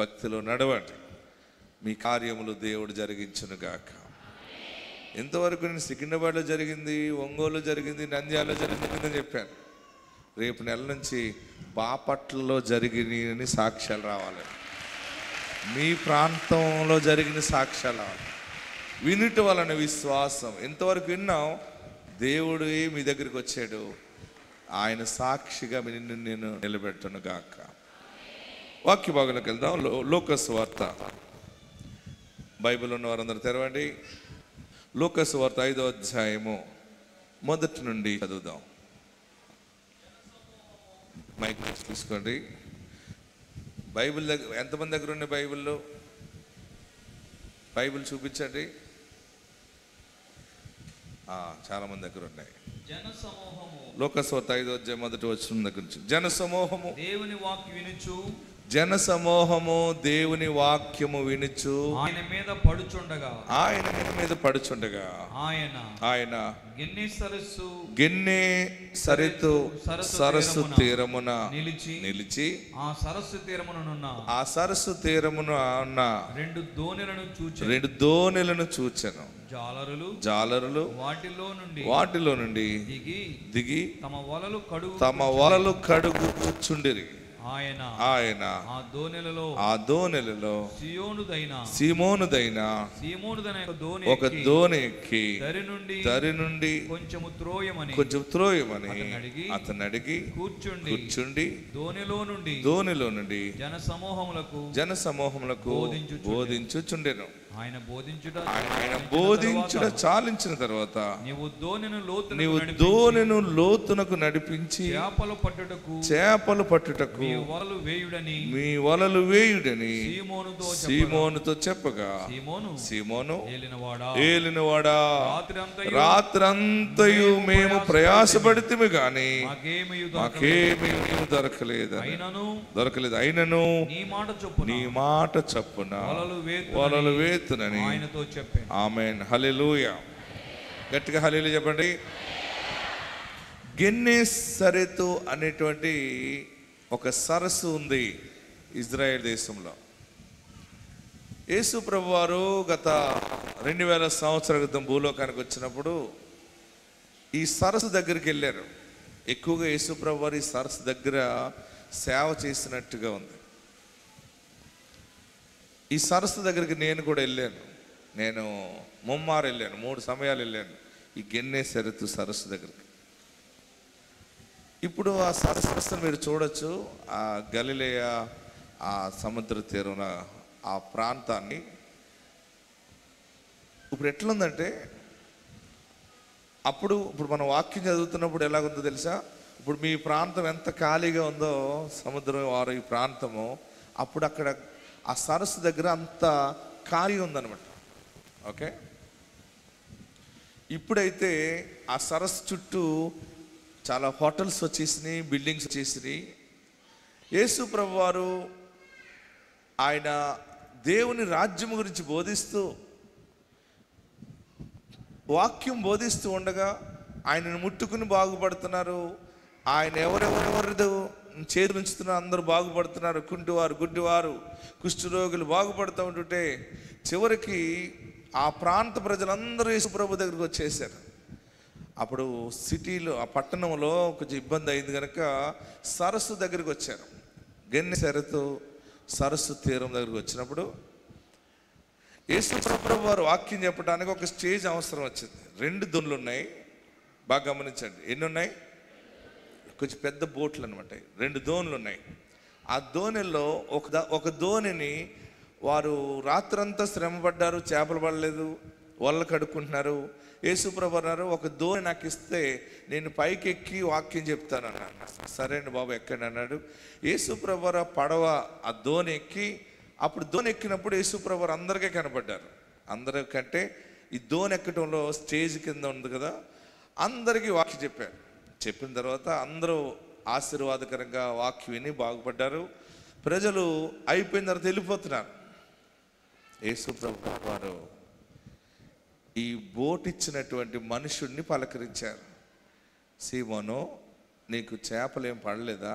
భక్తిలో నడవండి. మీ కార్యములు దేవుడు జరిగించునుగాక. ఇంతవరకు నేను సికింద్రాబాద్లో జరిగింది, ఒంగోలులో జరిగింది, నంద్యాలలో జరిగిందని చెప్పాను. రేపు నెల నుంచి బాపట్లలో జరిగినని సాక్ష్యాలు రావాలి. మీ ప్రాంతంలో జరిగిన సాక్ష్యాలు రావాలి. వినుట వలన విశ్వాసం. ఇంతవరకు విన్నాం, దేవుడు మీ దగ్గరికి వచ్చాడు. ఆయన సాక్షిగా నిన్ను నేను నిలబెట్టును గాక. వాక్య భాగంలోకి వెళ్దాం. లూకాసు వార్త. బైబిల్ ఉన్న వారందరూ తెరవండి. లూకాసు వార్త 5వ అధ్యాయము మొదటి నుండి చదువుదాం. మైక్ తీసుకోండి. బైబిల్ దగ్గర ఎంతమంది దగ్గర ఉన్నాయి బైబిల్లో? బైబిల్ చూపించండి. చాలా మంది దగ్గర ఉన్నాయి. లూకాసు వార్త 5వ అధ్యాయం మొదటి వచనం దగ్గర నుంచి. జనసమూహము దేవుని వాక్యం వినుచు, జనసమూహము దేవుని వాక్యము వినుచు ఆయన మీద పడుచుండగా ఆయన గిన్నె సరితు సరస్సు తీరమున నిలిచి ఆ సరస్సు తీరమున ఉన్న రెండు దోణెలను చూచెను. జాలరులు వాటిలో నుండి దిగి తమ వలలు కడుగుచుండిరి. ఆయన ఆ దోణెలలో సీమోనుదైన ఒక దోణి ఎక్కి దరి నుండి కొంచెం త్రోయమని అతను అడిగి కూర్చుండి దోణిలో నుండి జనసమూహములకు బోధించుచుండెను. ఆయన బోధించుట చాలించిన తర్వాత నీవు దోణెను లోతునకు నడిపించి చేపలు పట్టుటకు మీ వలలు వేయుడని సీమోనుతో చెప్పగా, సీమోను ఏలినవాడా, రాత్రంతయు మేము ప్రయాసపడితిమి గాని మాకేమీ దొరకలేదు. అయినను నీ మాట చొప్పున వలలు వేతునని ఆమేన్. హల్లెలూయా. గట్టిగా హల్లెలూయా చెప్పండి. గెన్నేసరెతు అనేటువంటి ఒక సరస్సు ఉంది ఇజ్రాయెల్ దేశంలో. యేసు ప్రభు వారు గత 2000 సంవత్సరాల క్రితం భూలోకానికి వచ్చినప్పుడు ఈ సరస్సు దగ్గరికి వెళ్ళారు. ఎక్కువగా యేసు ప్రభు వారు ఈ సరస్సు దగ్గర సేవ చేసినట్టుగా ఉంది. ఈ సరస్సు దగ్గరికి నేను కూడా వెళ్ళాను. నేను ముమ్మారు వెళ్ళాను, 3 సమయాలు వెళ్ళాను ఈ గెన్నేసరెతు సరస్సు దగ్గరికి. ఇప్పుడు ఆ సరస్సును మీరు చూడొచ్చు. ఆ గలిలయ ఆ సముద్ర తీరున ఆ ప్రాంతాన్ని. ఇప్పుడు ఎట్లుందంటే, ఇప్పుడు మనం వాక్యం చదువుతున్నప్పుడు ఎలాగుందో తెలుసా? ఇప్పుడు మీ ప్రాంతం ఎంత ఖాళీగా ఉందో సముద్రం వారు ఈ ప్రాంతము, అప్పుడు అక్కడ ఆ సరస్సు దగ్గర అంత ఖాళీ ఉందన్నమాట. ఓకే, ఇప్పుడైతే ఆ సరస్సు చుట్టూ చాలా హోటల్స్ వచ్చేసినాయి, బిల్డింగ్స్ వచ్చేసినాయి. యేసు ప్రభు వారు ఆయన దేవుని రాజ్యం గురించి బోధిస్తూ వాక్యం బోధిస్తూ ఉండగా ఆయనను ముట్టుకుని బాగుపడుతున్నారు. ఆయన ఎవరెవరెవరిదో చేతులు ఉంచుతున్నారు, అందరూ బాగుపడుతున్నారు. కుంటివారు, గుడ్డివారు, కుష్ఠరోగులు బాగుపడుతూ ఉంటుంటే చివరికి ఆ ప్రాంత ప్రజలందరూ యేసు ప్రభు దగ్గరికి వచ్చేసారు. అప్పుడు సిటీలో ఆ పట్టణంలో కొంచెం ఇబ్బంది అయింది కనుక సరస్సు దగ్గరికి వచ్చారు. గెన్నేసరెతు సరస్సు తీరం దగ్గరికి వచ్చినప్పుడు యేసు ప్రభు వారు వాక్యం చెప్పడానికి ఒక స్టేజ్ అవసరం వచ్చింది. 2 దోణులు ఉన్నాయి, బాగా గమనించండి. ఎన్ని ఉన్నాయి? కొంచెం పెద్ద బోట్లు అనమాట. 2 దోణులు ఉన్నాయి. ఆ దోణిలో ఒక దోణిని వారు రాత్రంతా శ్రమ పడ్డారు, చేపలు పడలేదు, వలలు కడుక్కుంటున్నారు. యేసు ప్రభు అన్నారు, ఒక దోణి నాకు ఇస్తే నేను పైకి ఎక్కి వాక్యం చెప్తాను అన్నాడు. సరే అండి బాబు ఎక్కండి అన్నాడు. యేసు ప్రభు పడవ ఆ దోణి ఎక్కి, అప్పుడు దోణి ఎక్కినప్పుడు యేసు ప్రభు అందరికీ కనపడ్డారు. అందరికంటే ఈ దోణి ఎక్కడంలో స్టేజ్ కింద ఉంది కదా, అందరికీ వాక్యం చెప్పారు. చెప్పిన తర్వాత అందరూ ఆశీర్వాదకరంగా వాక్యం విని బాగుపడ్డారు. ప్రజలు అయిపోయిన తర్వాత వెళ్ళిపోతున్నారు. యేసు ప్రభు వారు ఈ బోట్ ఇచ్చినటువంటి మనుషుడిని పలకరించారు. సీమోను, నీకు చేపలేం పడలేదా?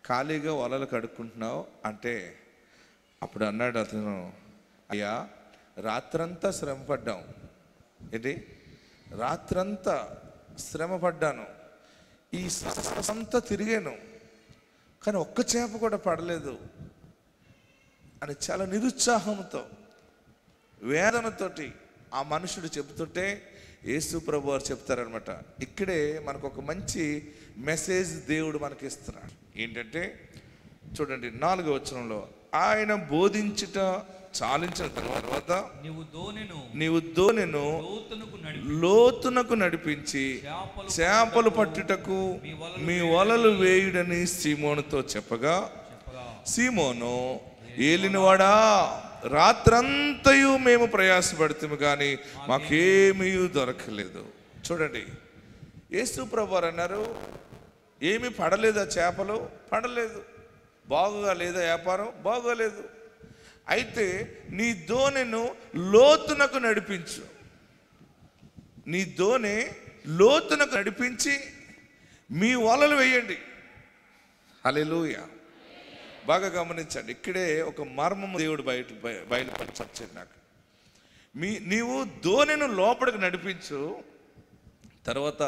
ఖాళీగా వలలు కడుక్కుంటున్నావు అంటే అప్పుడు అన్నాడు అతను, అయ్యా రాత్రంతా శ్రమ పడ్డాం. ఏంటి? రాత్రంతా శ్రమ పడ్డాను, ఈ అంతా తిరిగాను, కానీ ఒక్క చేప కూడా పడలేదు అని చాలా నిరుత్సాహంతో, వేదనతోటి ఆ మనుషుడు చెబుతుంటే యేసు ప్రభు వారు చెప్తారనమాట. ఇక్కడే మనకు ఒక మంచి మెసేజ్ దేవుడు మనకి ఇస్తున్నాడు. ఏంటంటే చూడండి 4వ వచనంలో, ఆయన బోధించుట చాలించిన తర్వాత నీవు దోనెను లోతునకు నడిపించి చేపలు పట్టుటకు మీ వలలు వేయుడని సీమోనుతో చెప్పగా, సీమోను, ఏలినవాడా, రాత్రంతయు మేము ప్రయాసపడుతాము కానీ మాకేమీ దొరకలేదు. చూడండి, యేసు ప్రభువారు అన్నారు, ఏమీ పడలేదా చేపలు? పడలేదు. బాగుగా లేదా వ్యాపారం? బాగోలేదు. అయితే నీ దోణెను లోతునకు నడిపించు, నీ దోణె లోతునకు నడిపించి మీ వలలు వేయండి. హల్లెలూయా. బాగా గమనించండి, ఇక్కడే ఒక మర్మము దేవుడు బయలుపరిచాడు నాకు. నీవు దోణెను లోపలికి నడిపించు, తర్వాత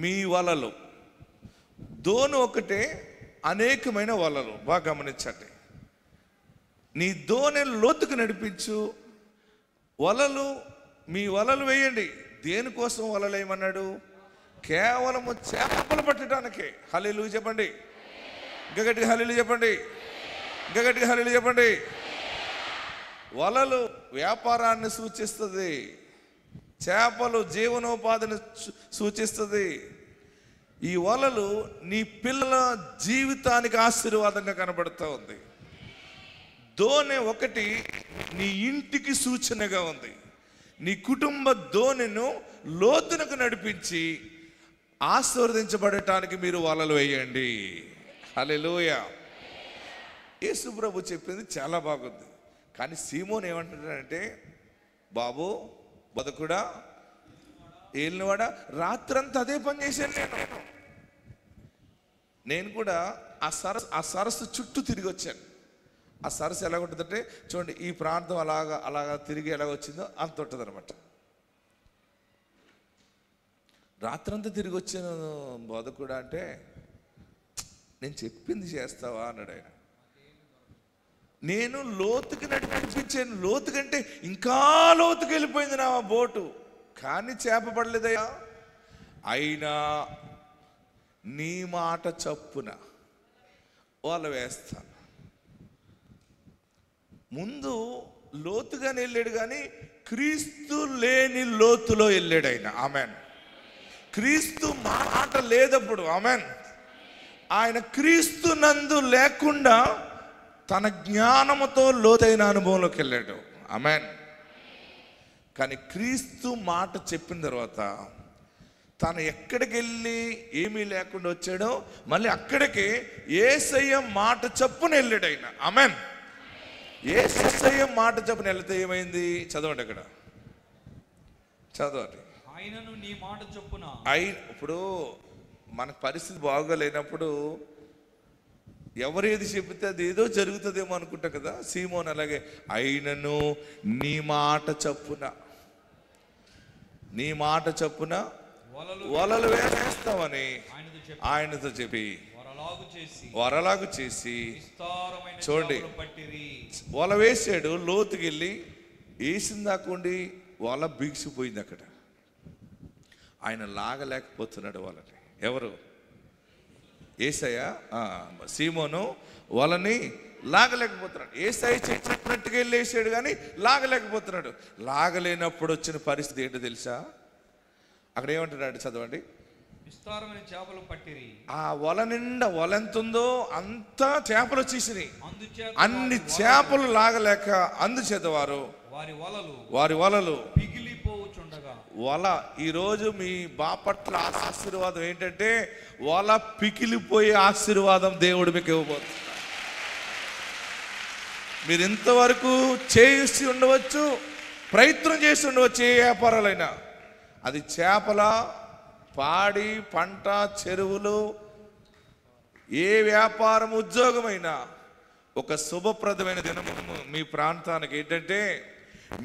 మీ వలలు, దోణి ఒకటే, అనేకమైన వలలు. బాగా గమనించండి, నీ దోణె లోతుకు నడిపించు, వలలు, మీ వలలు వేయండి. దేనికోసం వలలు వేయమన్నాడు? కేవలము చేపలు పట్టడానికే. హల్లెలూయా చెప్పండి, ఇంకా గట్టిగా హల్లెలూయా చెప్పండి, ఇంకా గట్టిగా హల్లెలూయా చెప్పండి. వలలు వ్యాపారాన్ని సూచిస్తుంది, చేపలు జీవనోపాధిని సూచిస్తుంది. ఈ వలలు నీ పిల్లల జీవితానికి ఆశీర్వాదంగా కనబడుతూ ఉంది. దోణె ఒకటి నీ ఇంటికి సూచనగా ఉంది. నీ కుటుంబ దోణెను లోతునకు నడిపించి ఆశీర్వదించబడటానికి మీరు వలలు వేయండి. హల్లెలూయా. యేసు ప్రభు చెప్పింది చాలా బాగుంది. కానీ సీమోన్ ఏమంటున్నాడంటే, బాబు బతుకుడా, ఏలినవాడా, రాత్రంతా అదే పని చేశాను నేను కూడా. ఆ సరస్సు చుట్టూ తిరిగి వచ్చాను. ఆ సరస్సు ఎలా ఉంటుందంటే చూడండి, ఈ ప్రాంతం అలాగా తిరిగి ఎలా వచ్చిందో అంత ఉంటుంది అనమాట. రాత్రంతా తిరిగి వచ్చాను బతుకుడా అంటే, నేను చెప్పింది చేస్తావా అన్నాడు ఆయన. నేను లోతుకి నడిపించాను, లోతు కంటే ఇంకా లోతుకి వెళ్ళిపోయింది నా బోటు, కానీ చేప పడలేదయ్యా. అయినా నీ మాట చప్పున వాళ్ళు వేస్తాను. ముందు లోతుగానే వెళ్ళాడు, కానీ క్రీస్తు లేని లోతులో వెళ్ళాడు ఆయన. ఆమెన్. క్రీస్తు మాట లేదప్పుడు. ఆమెన్. ఆయన క్రీస్తు నందు లేకుండా తన జ్ఞానముతో లోతైన అనుభవంలోకి వెళ్ళాడు. ఆమెన్. కానీ క్రీస్తు మాట చెప్పిన తర్వాత తను ఎక్కడికి వెళ్ళి ఏమీ లేకుండా వచ్చాడో మళ్ళీ అక్కడికి యేసయ్య మాట చప్పున వెళ్ళాడు ఆయన. ఆమెన్. యేసయ్య మాట చప్పున వెళ్తే ఏమైంది? చదవండి అక్కడ, చదవండి. ఆయనను నీ మాట చొప్పున. ఇప్పుడు మన పరిస్థితి బాగోలేనప్పుడు ఎవరు ఏది చెబితే అది ఏదో జరుగుతుందేమో అనుకుంటాం కదా. సీమోన్ అలాగే, అయినను నీ మాట చప్పున, నీ మాట చప్పున వలలు వేస్తామని ఆయనతో చెప్పి వరలాగు చేసి చూడండి, వల వేసాడు. లోతుకి వెళ్ళి వేసిందాకుండి వల బిగిసిపోయింది అక్కడ. ఆయన లాగలేకపోతున్నాడు వాళ్ళని. ఎవరు? యేసయ్య. సీమోను వలని లాగలేకపోతున్నాడు. యేసయ్య చెప్పినట్టుగా వెళ్ళి వేసాడు కానీ లాగలేకపోతున్నాడు. లాగలేనప్పుడు వచ్చిన పరిస్థితి ఏంటో తెలుసా? అక్కడ ఏమంటున్నాడు, చదవండి. విస్తారమైన చేపలు పట్టిరి. ఆ వల నిండా వల ఎంత ఉందో అంతా చేపలు వచ్చేసినాయి. అన్ని చేపలు లాగలేక అందుచేత వారి వలలు పిగిలిపోవచ్చుండగా. వల ఈరోజు మీ బాపట్ల ఆశీర్వాదం ఏంటంటే వల పికిలిపోయే ఆశీర్వాదం దేవుడు మీకు ఇవ్వబోతున్నాడు. మీరు ఇంతవరకు చేసి ఉండవచ్చు, ప్రయత్నం చేసి ఉండవచ్చు, ఏ వ్యాపారాలైనా. అది చేపల, పాడి, పంట, చెరువులు, ఏ వ్యాపారం, ఉద్యోగమైనా ఒక శుభప్రదమైన దినము మీ ప్రాంతానికి ఏంటంటే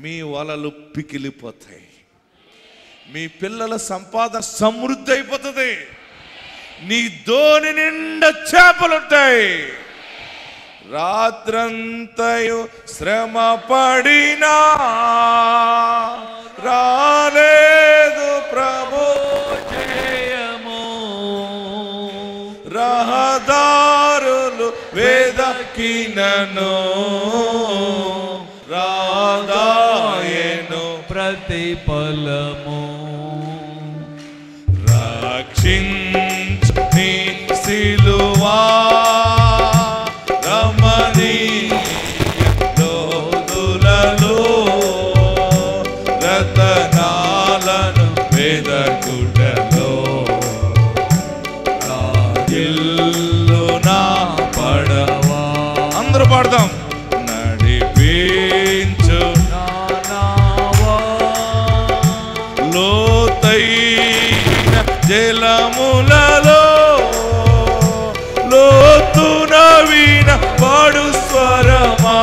మీ వలలు పికిలిపోతాయి, మీ పిల్లల సంపాదన సమృద్ధి అయిపోతుంది, నీ దోణి నిండా చేపలుంటాయి. రాత్రంతయు శ్రమ పడినా రాలేదు ప్రభు జయము, రహదారులు వెదకినను రాదాయను ప్రతిఫలము. రక్షించు నీ సిలువా రమణీయులలో రతనాలను వెదకుటలో రాజిల్లు నా పడవా. అందరూ పాడదాం. నడిపించు లోతైన జలములలో లోతున విన పాడు స్వరమా,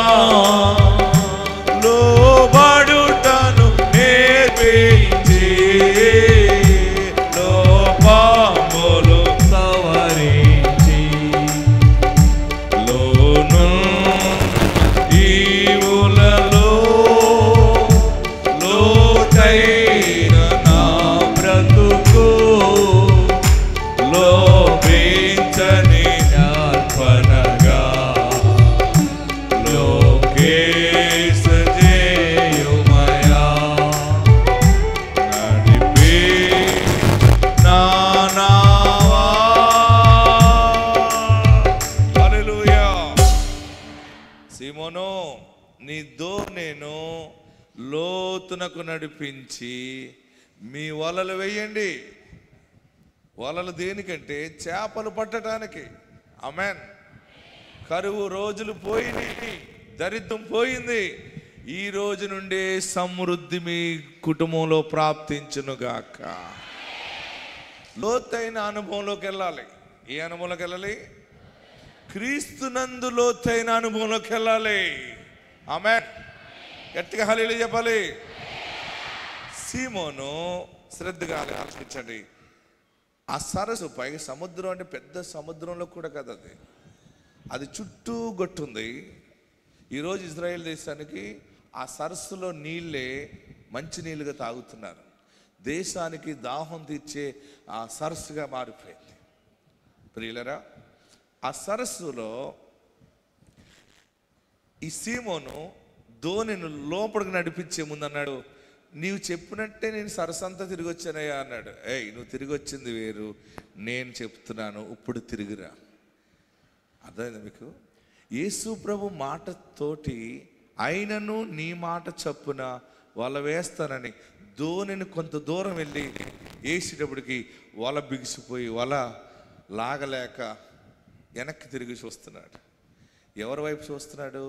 లోబడుటను నేర్పించి లోపములు సవరించి లోను ఈవులలో లోతైన నా బ్రతుకు లోపించని అర్పణగా లోకేశ జేయుమయా. నడిపి నానావా. హల్లెలూయా. సీమోను, నీ దోణిను లోతునకు నడిపించి మీ వలలు వేయండి. వలలు దేనికంటే చేపలు పట్టడానికి. ఆమేన్. కరువు రోజులు పోయినాయి, దరిద్రం పోయింది. ఈ రోజు నుండే సమృద్ధి మీ కుటుంబంలో ప్రాప్తించునుగాక. లోతైన అనుభవంలోకి వెళ్ళాలి. ఏ అనుభవంలోకి వెళ్ళాలి? క్రీస్తునందు లోతైన అనుభవంలోకి వెళ్ళాలి. ఆమేన్. గట్టిగా హల్లెలూయా చెప్పాలి. సీమోను శ్రద్ధగా ఆలోచించండి. ఆ సరస్సు పైగా సముద్రం అంటే పెద్ద సముద్రంలో కూడా కదా, అది చుట్టూ గొట్టుంది. ఈరోజు ఇజ్రాయెల్ దేశానికి ఆ సరస్సులో నీళ్ళే మంచి నీళ్ళుగా తాగుతున్నారు. దేశానికి దాహం తీర్చే ఆ సరస్సుగా మారిపోయింది. ప్రియులరా, ఆ సరస్సులో ఈ సీమోను దోణిని లోపలికి నడిపించే ముందు అన్నాడు, నీవు చెప్పినట్టే నేను సరస్సు అంతా తిరిగి వచ్చానయ్యా అన్నాడు. ఏయ్, నువ్వు తిరిగి వచ్చింది వేరు, నేను చెప్తున్నాను, ఇప్పుడు తిరిగిరా. అర్థమైందా మీకు? యేసు ప్రభు మాటతోటి అయినను నీ మాట చప్పున వల వేస్తానని దోణిని కొంత దూరం వెళ్ళి వేసేటప్పటికి వల బిగిసిపోయి వల లాగలేక వెనక్కి తిరిగి చూస్తున్నాడు. ఎవరి వైపు చూస్తున్నాడు?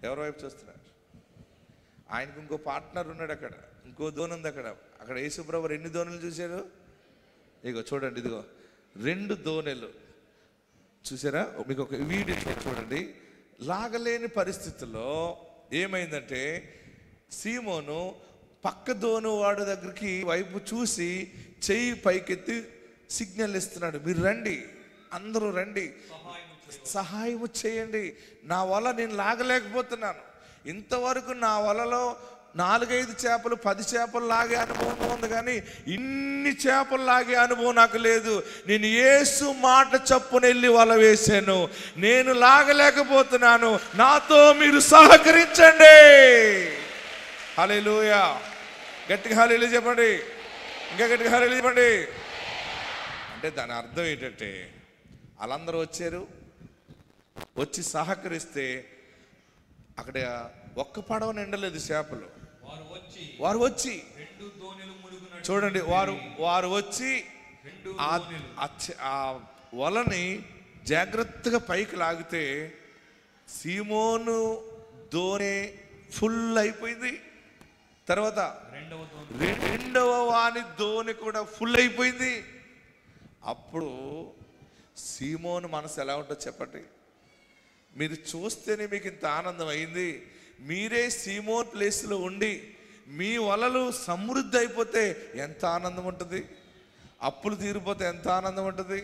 ఎవరి వైపు చూస్తున్నాడు? ఆయనకు ఇంకో పార్ట్నర్ ఉన్నాడు, అక్కడ ఇంకో దోణి ఉంది. అక్కడ యేసుప్రభు 2 దోణులు చూశారు. ఇగో చూడండి, ఇదిగో 2 దోణులు చూసారా? మీకు ఒక వీడియో చూడండి. లాగలేని పరిస్థితుల్లో ఏమైందంటే సీమోను పక్క దోణి వాడి దగ్గరికి వైపు చూసి చెయ్యి పైకెత్తి సిగ్నల్ ఇస్తున్నాడు, మీరు రండి, అందరూ రండి, సహాయం చేయండి, నా వల నేను లాగలేకపోతున్నాను. ఇంతవరకు నా వలలో 4-5 చేపలు 10 చేపలు లాగే అనుభవం ఉంది, కానీ ఇన్ని చేపలు లాగే అనుభవం నాకు లేదు. నేను యేసు మాట చప్పున వెళ్ళి వల వేశాను, నేను లాగలేకపోతున్నాను, నాతో మీరు సహకరించండి. హల్లెలూయా. గట్టిగా హల్లెలూయా చెప్పండి, ఇంకా గట్టిగా హల్లెలూయా చెప్పండి. అంటే దాని అర్థం ఏంటంటే వాళ్ళందరూ వచ్చారు, వచ్చి సహకరిస్తే అక్కడ ఒక్క పడవ నిండలేదు చేపలు. వారు వచ్చి చూడండి, వారు వచ్చి ఆ వలని జాగ్రత్తగా పైకి లాగితే సీమోను దోణి ఫుల్ అయిపోయింది. తర్వాత రెండవ వాని దోణి కూడా ఫుల్ అయిపోయింది. అప్పుడు సీమోను మనసు ఎలా ఉంటుందో చెప్పండి. మీరు చూస్తేనే మీకు ఇంత ఆనందం అయింది. మీరే సీమోన్ ప్లేస్లో ఉండి మీ వలలు సమృద్ధి అయిపోతే ఎంత ఆనందం ఉంటుంది, అప్పులు తీరిపోతే ఎంత ఆనందం ఉంటుంది.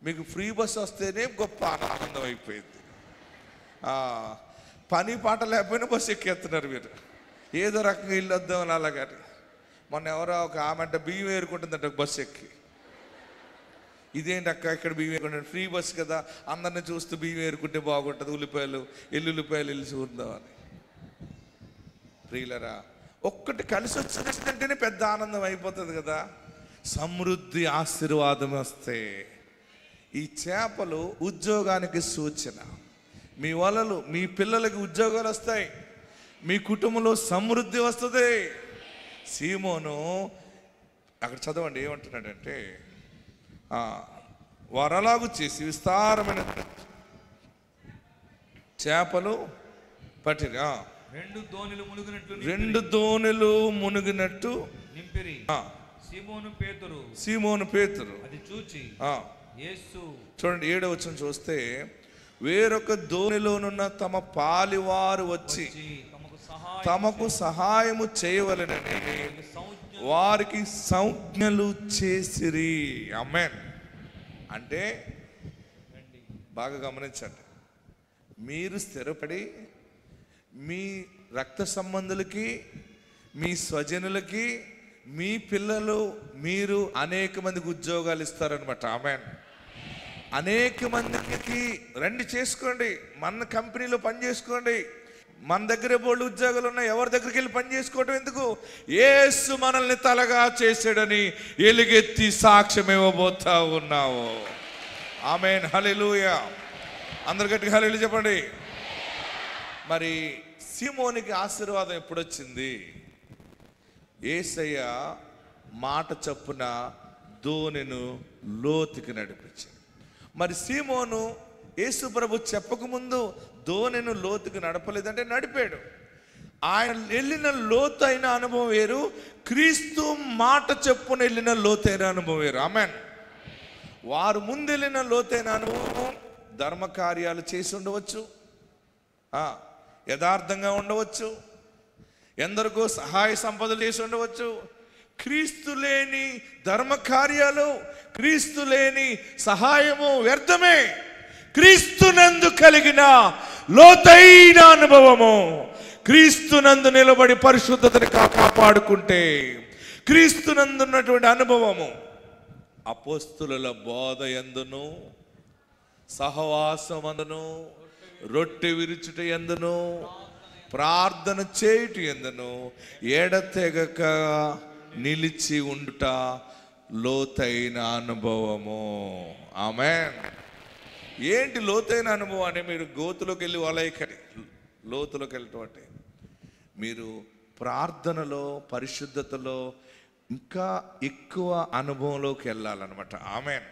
మీకు ఫ్రీ బస్ వస్తేనే గొప్ప ఆనందం అయిపోయింది. పని పాట లేకపోయినా బస్సు ఎక్కేస్తున్నారు మీరు, ఏదో రకంగా ఇల్లు వద్దామని అలాగని. మొన్న ఎవరో ఒక ఆమె అంటే బియ్యం ఏరుకుంటుందంట బస్సు ఎక్కి. ఇదేంటి అక్క ఇక్కడ బియ్యం ఏరుకుంటాను, ఫ్రీ బస్సు కదా, అందరిని చూస్తూ బియ్యం ఏరుకుంటే బాగుంటుంది, ఉల్లిపాయలు వెళ్ళి చూద్దామని. ప్రియులరా, ఒక్కటి కలిసి వచ్చిందంటేనే పెద్ద ఆనందం అయిపోతుంది కదా. సమృద్ధి ఆశీర్వాదం వస్తే ఈ చేపలు ఉద్యోగానికి సూచన. మీ వలలు, మీ పిల్లలకి ఉద్యోగాలు వస్తాయి, మీ కుటుంబంలో సమృద్ధి వస్తుంది. సీమోను అక్కడ చదవండి ఏమంటున్నాడంటే, వారు అలాగూ చేసి విస్తారమైన చేపలు పట్టిరి. రెండు దోణులు మునిగినట్టు నింపిరి. సీమోను పేతురు అది చూచి యేసు, చూడండి 7వ వచనం చూస్తే, వేరొక దోణిలోనున్న తమ పాలివారు వచ్చి తమకు సహాయము చేయవలెనని వారికి సంజ్ఞలు చేసిరి. ఆమేన్. అంటే బాగా గమనించండి, మీరు స్థిరపడి మీ రక్త సంబంధులకి, మీ స్వజనులకి, మీ పిల్లలు, మీరు అనేక మందికి ఉద్యోగాలు ఇస్తారనమాట. ఆమేన్. అనేక మందికి రండి, చేసుకోండి, మన కంపెనీలో పని చేసుకోండి. మన దగ్గర బోల్డ్ ఉద్యోగాలు ఉన్నాయి, ఎవరి దగ్గరికి వెళ్ళి పని చేసుకోవడం ఎందుకు? యేసు మనల్ని తలగా చేసాడని ఎలుగెత్తి సాక్ష్యం ఇవ్వబోతా ఉన్నావు. ఆమేన్. హల్లెలూయా. అందరు గట్టిగా హల్లెలూయా చెప్పండి. మరి సీమోనికి ఆశీర్వాదం ఎప్పుడొచ్చింది? యేసయ్య మాట చొప్పున దోణిను లోతుకి నడిపించాడు. మరి సీమోను యేసు ప్రభు చెప్పకముందు దోణిను లోతుకి నడపలేదంటే నడిపాడు. ఆయన వెళ్ళిన లోతైన అనుభవం వేరు, క్రీస్తు మాట చెప్పున వెళ్ళిన లోతైన అనుభవం వేరు. ఆమేన్. వారు ముందెళ్ళిన లోతైన అనుభవం ధర్మకార్యాలు చేసి ఉండవచ్చు, యథార్థంగా ఉండవచ్చు, ఎందరికో సహాయ సంపదలు చేసి ఉండవచ్చు. క్రీస్తు లేని ధర్మకార్యాలు, క్రీస్తు లేని సహాయము వ్యర్థమే. క్రీస్తునందు కలిగిన లోతైన అనుభవము, క్రీస్తునందు నిలబడి పరిశుద్ధతని కాపాడుకుంటే, క్రీస్తునందు ఉన్నటువంటి అనుభవము, అపోస్తుల బోధ యందును, సహవాసమందును, రొట్టె విరుచుట యందును, ప్రార్థన చేయుట యందును ఎడతెగక నిలిచి ఉండుట లోతైన అనుభవము. ఆమేన్. ఏంటి లోతైన అనుభవం అంటే, మీరు గోతులోకి వెళ్ళి వలయకండి. లోతులోకి వెళ్ళటం అంటే మీరు ప్రార్థనలో, పరిశుద్ధతలో ఇంకా ఎక్కువ అనుభవంలోకి వెళ్ళాలన్నమాట. ఆమేన్.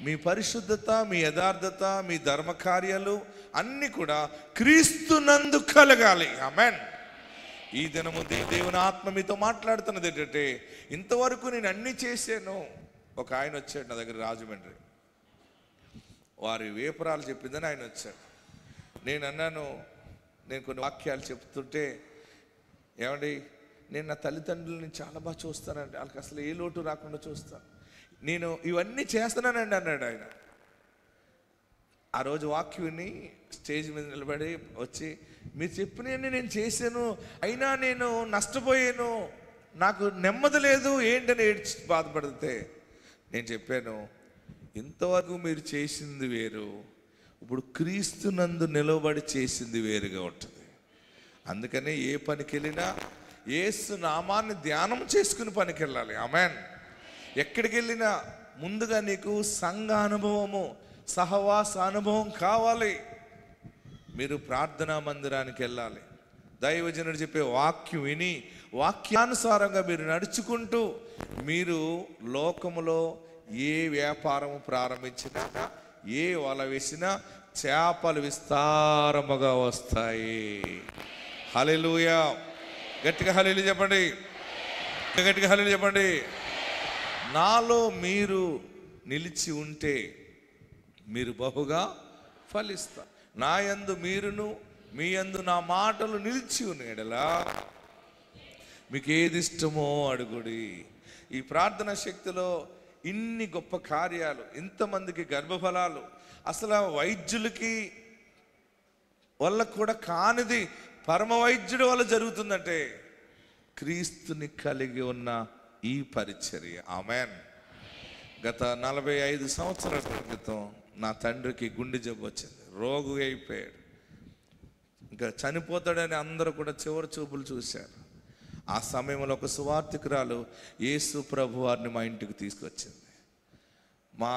మీ పరిశుద్ధత, మీ యథార్థత, మీ ధర్మకార్యాలు అన్నీ కూడా క్రీస్తునందు కలగాలి. ఆమేన్. ఈ దినము దేవుని ఆత్మ మీతో మాట్లాడుతున్నది ఏంటంటే, ఇంతవరకు నేను అన్నీ చేశాను. ఒక ఆయన వచ్చాడు నా దగ్గర, రాజమండ్రి, వారి వేపురాలు చెప్పిందని ఆయన వచ్చాడు. నేను అన్నాను, నేను కొన్ని వాక్యాలు చెప్తుంటే, ఏమండి నేను నా తల్లిదండ్రులని చాలా బాగా చూస్తానండి, వాళ్ళకి అసలు ఏ లోటు రాకుండా చూస్తాను, నేను ఇవన్నీ చేస్తున్నానండి అన్నాడు ఆయన. ఆ రోజు వాక్యుని స్టేజ్ మీద నిలబడి వచ్చి, మీరు చెప్పినవన్నీ నేను చేశాను, అయినా నేను నష్టపోయాను, నాకు నెమ్మది లేదు ఏంటని ఏడ్చి బాధపడితే, నేను చెప్పాను, ఇంతవరకు మీరు చేసింది వేరు, ఇప్పుడు క్రీస్తునందు నిలబడి చేసింది వేరుగా ఉంటుంది. అందుకనే ఏ పనికి వెళ్ళినా యేసు నామాన్ని ధ్యానం చేసుకుని పనికి వెళ్ళాలి. ఆమేన్. ఎక్కడికి వెళ్ళినా ముందుగా నీకు సంఘ అనుభవము, సహవాస అనుభవం కావాలి. మీరు ప్రార్థనా మందిరానికి వెళ్ళాలి, దైవజనుడు చెప్పే వాక్యం విని వాక్యానుసారంగా మీరు నడుచుకుంటూ, మీరు లోకములో ఏ వ్యాపారము ప్రారంభించినా, ఏ వల వేసినా చేపలు విస్తారముగా వస్తాయి. హల్లెలూయా. గట్టిగా హల్లెలూయా చెప్పండి, గట్టిగా హల్లెలూయా చెప్పండి. నాలో మీరు నిలిచి ఉంటే మీరు బహుగా ఫలిస్తారు. నా యందు మీరును మీ యందు నా మాటలు నిలిచి ఉన్నాడలా మీకు ఏది ఇష్టమో అడుగుడి. ఈ ప్రార్థన శక్తిలో ఇన్ని గొప్ప కార్యాలు, ఇంతమందికి గర్భఫలాలు, అసలు వైద్యులకి వల్ల కూడా కానిది పరమ వైద్యుడి వల్ల జరుగుతుందంటే క్రీస్తుని కలిగి ఉన్న ఈ పరిచర్య. ఆమెన్. గత 45 సంవత్సరాల క్రితం నా తండ్రికి గుండె జబ్బు వచ్చింది, రోగి అయిపోయాడు, ఇంకా చనిపోతాడని అందరూ కూడా చివరి చూపులు చూశారు. ఆ సమయంలో ఒక సువార్థికురాలు యేసు ప్రభు వారిని మా ఇంటికి తీసుకొచ్చింది. మా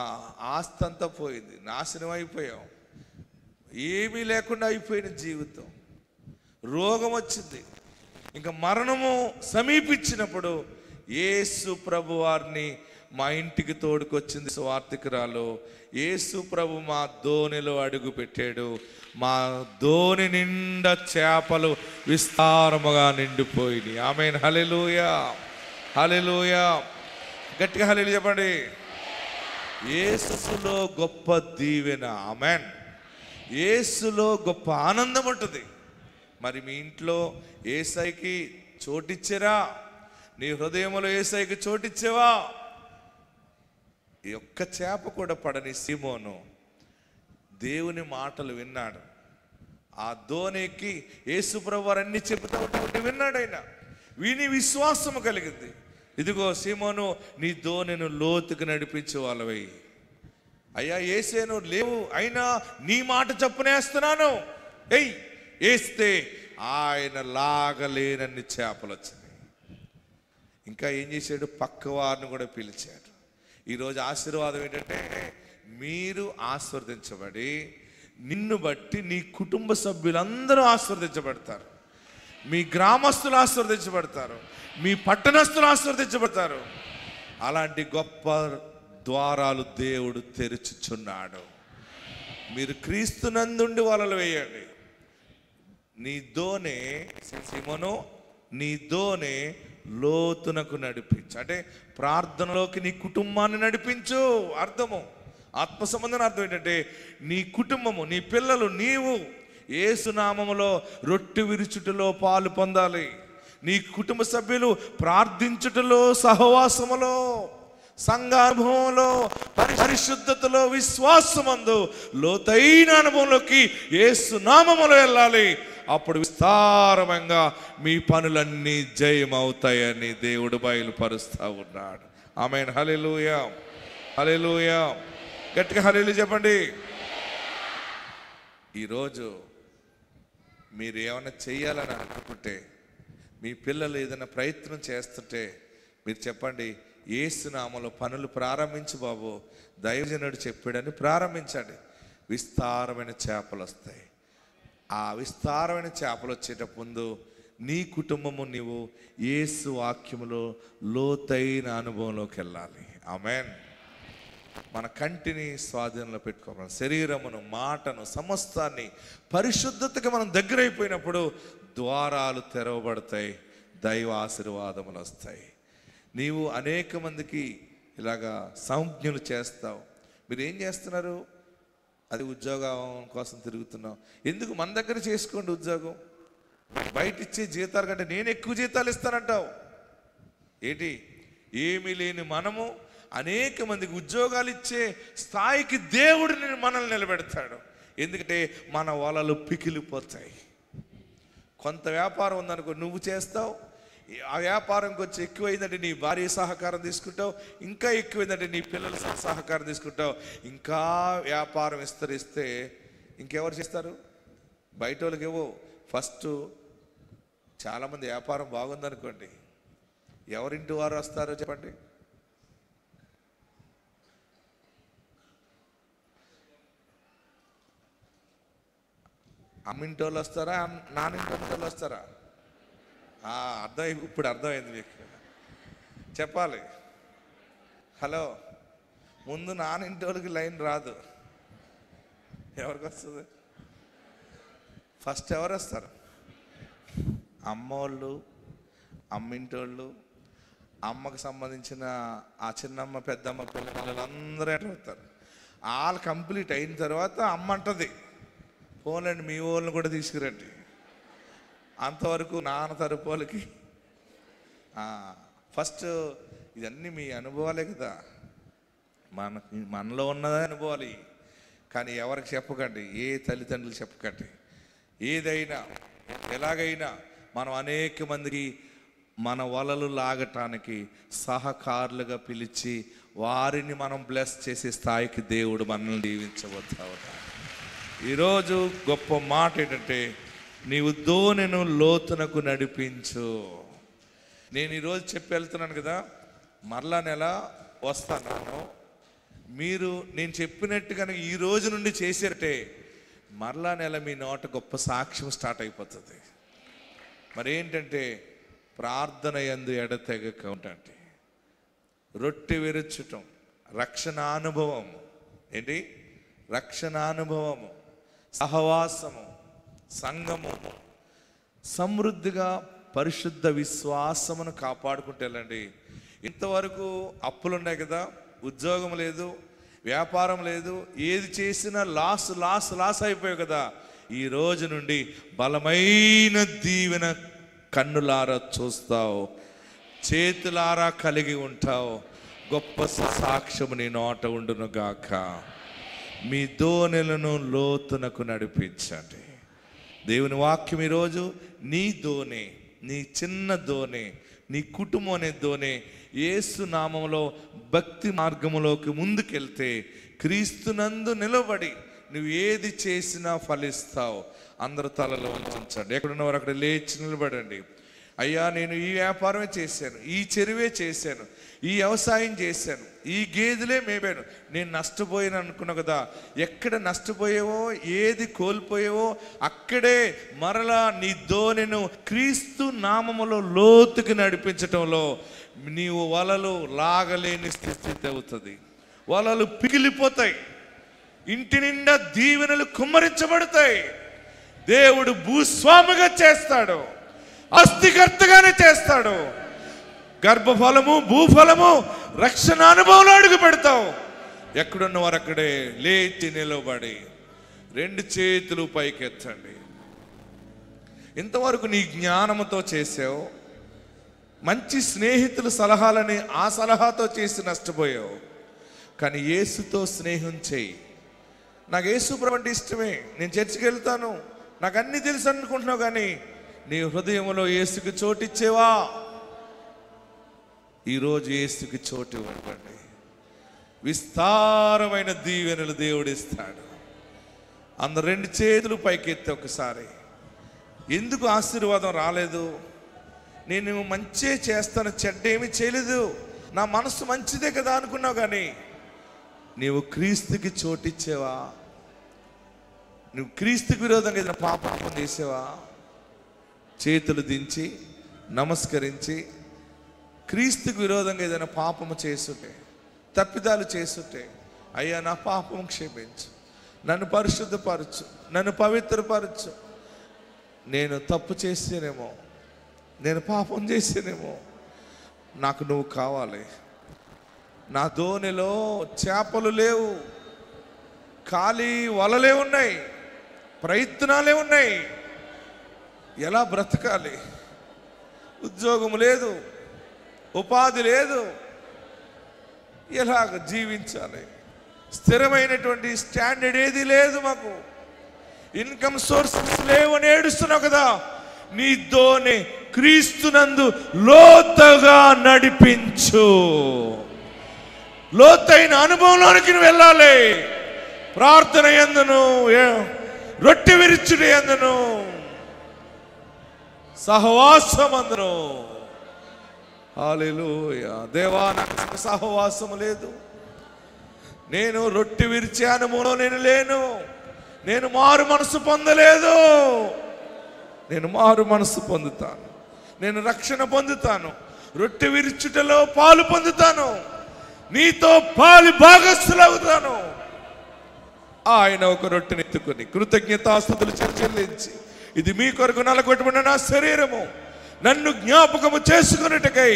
ఆస్తి అంతా పోయింది, నాశనం అయిపోయాం, ఏమీ లేకుండా అయిపోయిన జీవితం, రోగం వచ్చింది, ఇంకా మరణము సమీపించినప్పుడు యేసు ప్రభు వారిని మా ఇంటికి తోడుకొచ్చింది సువార్థికురాలు. యేసు ప్రభు మా దోణిలో అడుగు పెట్టాడు. మా దోణి నిండా చేపలు విస్తారముగా నిండిపోయినాయి. ఆమేన్. హల్లెలూయా, హల్లెలూయా. గట్టిగా హల్లెలూయా చెప్పండి. యేసులో గొప్ప దీవెన. ఆమేన్. యేసులో గొప్ప ఆనందం ఉంటుంది. మరి మీ ఇంట్లో యేసయ్యకి చోటిచ్చారా? నీ హృదయంలో యేసయ్యకి చోటిచ్చావా? ఈ ఒక్క చేప కూడా పడని సీమోను దేవుని మాటలు విన్నాడు. ఆ దోణికి యేసు ప్రభు వారు అన్ని చెబుతా ఉంటే విన్నాడు. ఆయన విని విశ్వాసము కలిగింది. ఇదిగో సీమోను, నీ దోణిను లోతుకు నడిపించే వాళ్ళవై. అయ్యా యేసేను లేవు, అయినా నీ మాట చప్పునేస్తున్నాను, ఎయ్ వేస్తే ఆయన లాగలేనన్ని చేపలు వచ్చినాయి. ఇంకా ఏం చేశాడు? పక్క వారిని కూడా పిలిచాడు. ఈరోజు ఆశీర్వాదం ఏంటంటే మీరు ఆశీర్వదించబడి నిన్ను బట్టి నీ కుటుంబ సభ్యులందరూ ఆశీర్వదించబడతారు, మీ గ్రామస్తులు ఆశీర్వదించబడతారు, మీ పట్టణస్తులు ఆశీర్వదించబడతారు. అలాంటి గొప్ప ద్వారాలు దేవుడు తెరుచుచున్నాడు. మీరు క్రీస్తునందుండి వలలు వేయండి. నీ దోణి సీమోను, నీ దోణి లోతునకు నడిపించు. అంటే ప్రార్థనలోకి నీ కుటుంబాన్ని నడిపించు. అర్థము, ఆత్మ సంబంధం అర్థం ఏంటంటే నీ కుటుంబము, నీ పిల్లలు, నీవు యేసునామములో రొట్టె విరుచుటలో పాలు పొందాలి. నీ కుటుంబ సభ్యులు ప్రార్థించుటలో, సహవాసములో, సంఘానుభవంలో, పరిశుద్ధతలో, విశ్వాసమందు లోతైన అనుభవంలోకి యేసునామములో వెళ్ళాలి. అప్పుడు విస్తారమంగా మీ పనులన్నీ జయమవుతాయని దేవుడు బయలుపరుస్తూ ఉన్నాడు. ఆమేన్. హల్లెలూయా, హల్లెలూయా. గట్టిగా హల్లెలూయా చెప్పండి. ఈరోజు మీరు ఏమైనా చెయ్యాలని అనుకుంటే, మీ పిల్లలు ఏదైనా ప్రయత్నం చేస్తుంటే మీరు చెప్పండి, యేసునామములో పనులు ప్రారంభించు బాబు, దైవజనుడు చెప్పాడని ప్రారంభించండి. విస్తారమైన చేపలు వస్తాయి. ఆ విస్తారమైన చేపలు వచ్చేటప్పుడు నీ కుటుంబము నీవు యేసు వాక్యములో లోతైన అనుభవంలోకి వెళ్ళాలి. ఆమేన్. మన కంటిని స్వాధీనంలో పెట్టుకోవాలి, శరీరమును, మాటను, సమస్తాన్ని పరిశుద్ధతకి మనం దగ్గరైపోయినప్పుడు ద్వారాలు తెరవబడతాయి, దైవ ఆశీర్వాదములు వస్తాయి. నీవు అనేక మందికి ఇలాగా సంజ్ఞలు చేస్తావు. మీరు ఏం చేస్తున్నారు? అది ఉద్యోగం కోసం తిరుగుతున్నాం. ఎందుకు? మన దగ్గర చేసుకోండి ఉద్యోగం. బయట ఇచ్చే జీతాల కంటే నేను ఎక్కువ జీతాలు ఇస్తానంటావు ఏంటి? ఏమీ లేని మనము అనేక మందికి ఉద్యోగాలు ఇచ్చే స్థాయికి దేవుడు మనల్ని నిలబెడతాడు. ఎందుకంటే మన వలలు పికిలిపోతాయి. కొంత వ్యాపారం ఉందనుకో, నువ్వు చేస్తావు, ఆ వ్యాపారంకి వచ్చి ఎక్కువైందంటే నీ భార్య సహకారం తీసుకుంటావు, ఇంకా ఎక్కువైందంటే నీ పిల్లల సహకారం తీసుకుంటావు. ఇంకా వ్యాపారం విస్తరిస్తే ఇంకెవరు చేస్తారు? బయట వాళ్ళకి ఏవో ఫస్ట్ చాలామంది వ్యాపారం బాగుందనుకోండి, ఎవరింటి వారు వస్తారో చెప్పండి? అమ్మింటి వాళ్ళు వస్తారా, నానింటి వాళ్ళు వస్తారా? ఇప్పుడు అర్థమైంది మీకు. చెప్పాలి. హలో, ముందు నానింటి వాళ్ళకి లైన్ రాదు, ఎవరికి వస్తుంది? ఫస్ట్ ఎవరు వస్తారు? అమ్మోళ్ళు, అమ్మింటోళ్ళు, అమ్మకు సంబంధించిన ఆ చిన్నమ్మ పెద్దమ్మ పిల్లలందరూ ఎట్లా వస్తారు. వాళ్ళు కంప్లీట్ అయిన తర్వాత అమ్మ అంటది, పోలండి మీ వాళ్ళని కూడా తీసుకురండి. అంతవరకు నాన్న తరపులకి ఫస్ట్ ఇదన్నీ మీ అనుభవాలే కదా, మనలో ఉన్నదే అనుభవాలు. కానీ ఎవరికి చెప్పకండి, ఏ తల్లిదండ్రులు చెప్పకండి. ఏదైనా ఎలాగైనా మనం అనేక మందికి మన వలలు లాగటానికి సహకారులుగా పిలిచి వారిని మనం బ్లెస్ చేసే స్థాయికి దేవుడు మనల్ని దీవించబోతా ఉన్నాడు. ఈరోజు గొప్ప మాట ఏంటంటే, నీవు దోణెను లోతునకు నడిపించు. నేను ఈరోజు చెప్పి వెళ్తున్నాను కదా, మరలా నెల వస్తాను. మీరు నేను చెప్పినట్టు కనుక ఈ రోజు నుండి చేసేటే మరలా నెల మీ నోట గొప్ప సాక్ష్యం స్టార్ట్ అయిపోతుంది. మరి ఏంటంటే, ప్రార్థన యందు ఎడతెగక ఉంటే, రొట్టె విరుచటం, రక్షణ అనుభవం. ఏంటి? రక్షణ అనుభవము, సహవాసము, సంఘము, సమృద్ధిగా పరిశుద్ధ విశ్వాసమును కాపాడుకుంటే వెళ్ళండి. ఇంతవరకు అప్పులు ఉన్నాయి కదా, ఉద్యోగం లేదు, వ్యాపారం లేదు, ఏది చేసినా లాస్ అయిపోయావు కదా. ఈ రోజు నుండి బలమైన దీవెన కన్నులారా చూస్తావు, చేతులారా కలిగి ఉంటావు. గొప్ప సాక్ష్యము నీ నోట ఉండును గాక. మీ దోణెలను లోతునకు నడిపించండి. దేవుని వాక్యం ఈరోజు నీ దోణి, నీ చిన్న దోణి, నీ కుటుంబం అనే దోణి యేసు నామములో భక్తి మార్గములోకి ముందుకెళ్తే క్రీస్తునందు నిలబడి నువ్వు ఏది చేసినా ఫలిస్తావు. అందరూ తలలో ఉంచండి. ఎక్కడున్నవారు అక్కడ లేచి నిలబడండి. అయ్యా, నేను ఈ వ్యాపారమే చేశాను, ఈ చెరువే చేశాను, ఈ వ్యవసాయం చేశాను, ఈ గేదెలే మేపాను, నేను నష్టపోయాను అనుకున్నావు కదా. ఎక్కడ నష్టపోయావో, ఏది కోల్పోయావో అక్కడే మరలా నీ దోణెను క్రీస్తు నామములో లోతుకి నడిపించటంలో నీవు వలలు లాగలేని స్థితి అవుతుంది. వలలు పిగిలిపోతాయి, ఇంటి నిండా దీవెనలు కుమ్మరించబడతాయి. దేవుడు భూస్వామిగా చేస్తాడు, ఆస్తికర్తగానే చేస్తాడు. గర్భఫలము, భూఫలము, రక్షణ అనుభవంలో అడుగు పెడతావు. ఎక్కడున్నవారు అక్కడే లేచి నిలబడి 2 చేతులు పైకెత్తండి. ఇంతవరకు నీ జ్ఞానముతో చేసావు, మంచి స్నేహితుల సలహాలని ఆ సలహాతో చేసి నష్టపోయావు. కానీ యేసుతో స్నేహం చేయి. నాకు యేసు ప్రభు అంటే ఇష్టమే, నేను చర్చికి వెళ్తాను, నాకు అన్నీ తెలుసు అనుకుంటున్నావు. కానీ నీ హృదయంలో యేసుకి చోటిచ్చేవా? ఈరోజు యేసుకి చోటు ఇవ్వండి. విస్తారమైన దీవెనలు దేవుడిస్తాడు. అందరు 2 చేతులు పైకెత్తి ఒకసారి. ఎందుకు ఆశీర్వాదం రాలేదు? నేను మంచి చేస్తాను, చెడ్డ ఏమీ చేయలేదు, నా మనసు మంచిదే కదా అనుకున్నావు. కానీ నీవు క్రీస్తుకి చోటిచ్చేవా? నువ్వు క్రీస్తుకి విరోధంగా ఏదైనా పాపం చేసేవా? చేతులు దించి నమస్కరించి, క్రీస్తుకు విరోధంగా ఏదైనా పాపము చేస్తుంటే, తప్పిదాలు చేస్తుంటే, అయ్యా నా పాపం క్షమించు, నన్ను పరిశుద్ధపరచు, నన్ను పవిత్రపరచు, నేను తప్పు చేసేనేమో, నేను పాపం చేసేనేమో, నాకు నువ్వు కావాలి. నా దోణిలో చేపలు లేవు, ఖాళీ వలలే ఉన్నాయి, ప్రయత్నాలే ఉన్నాయి. ఎలా బ్రతకాలి? ఉద్యోగం లేదు, ఉపాధి లేదు, ఎలాగ జీవించాలి? స్థిరమైనటువంటి స్టాండర్డ్ ఏది లేదు, మాకు ఇన్కమ్ సోర్సెస్ లేవు అని ఏడుస్తున్నావు కదా. నీ దోణి క్రీస్తునందు లోతుగా నడిపించు. లోతైన అనుభవంలోనికి నువ్వు వెళ్ళాలి. ప్రార్థన యందును, రొట్టె విరుచుట యందును, సహవాసం అందును. హల్లెలూయా. దేవా, నాకు సహవాసము లేదు, నేను రొట్టె విరిచే అనుభవంలో నేను లేను, నేను మారు మనసు పొందలేదు. నేను మారు మనసు పొందుతాను, నేను రక్షణ పొందుతాను, రొట్టె విరుచుటలో పాలు పొందుతాను, నీతో పాలు భాగస్థులవుతాను. ఆయన ఒక రొట్టెని ఎత్తుకొని కృతజ్ఞతాస్తుతులు చెల్లించి, ఇది మీ కొరకు నలగొట్టబడిన నా శరీరము, నన్ను జ్ఞాపకము చేసుకున్నట్టుకై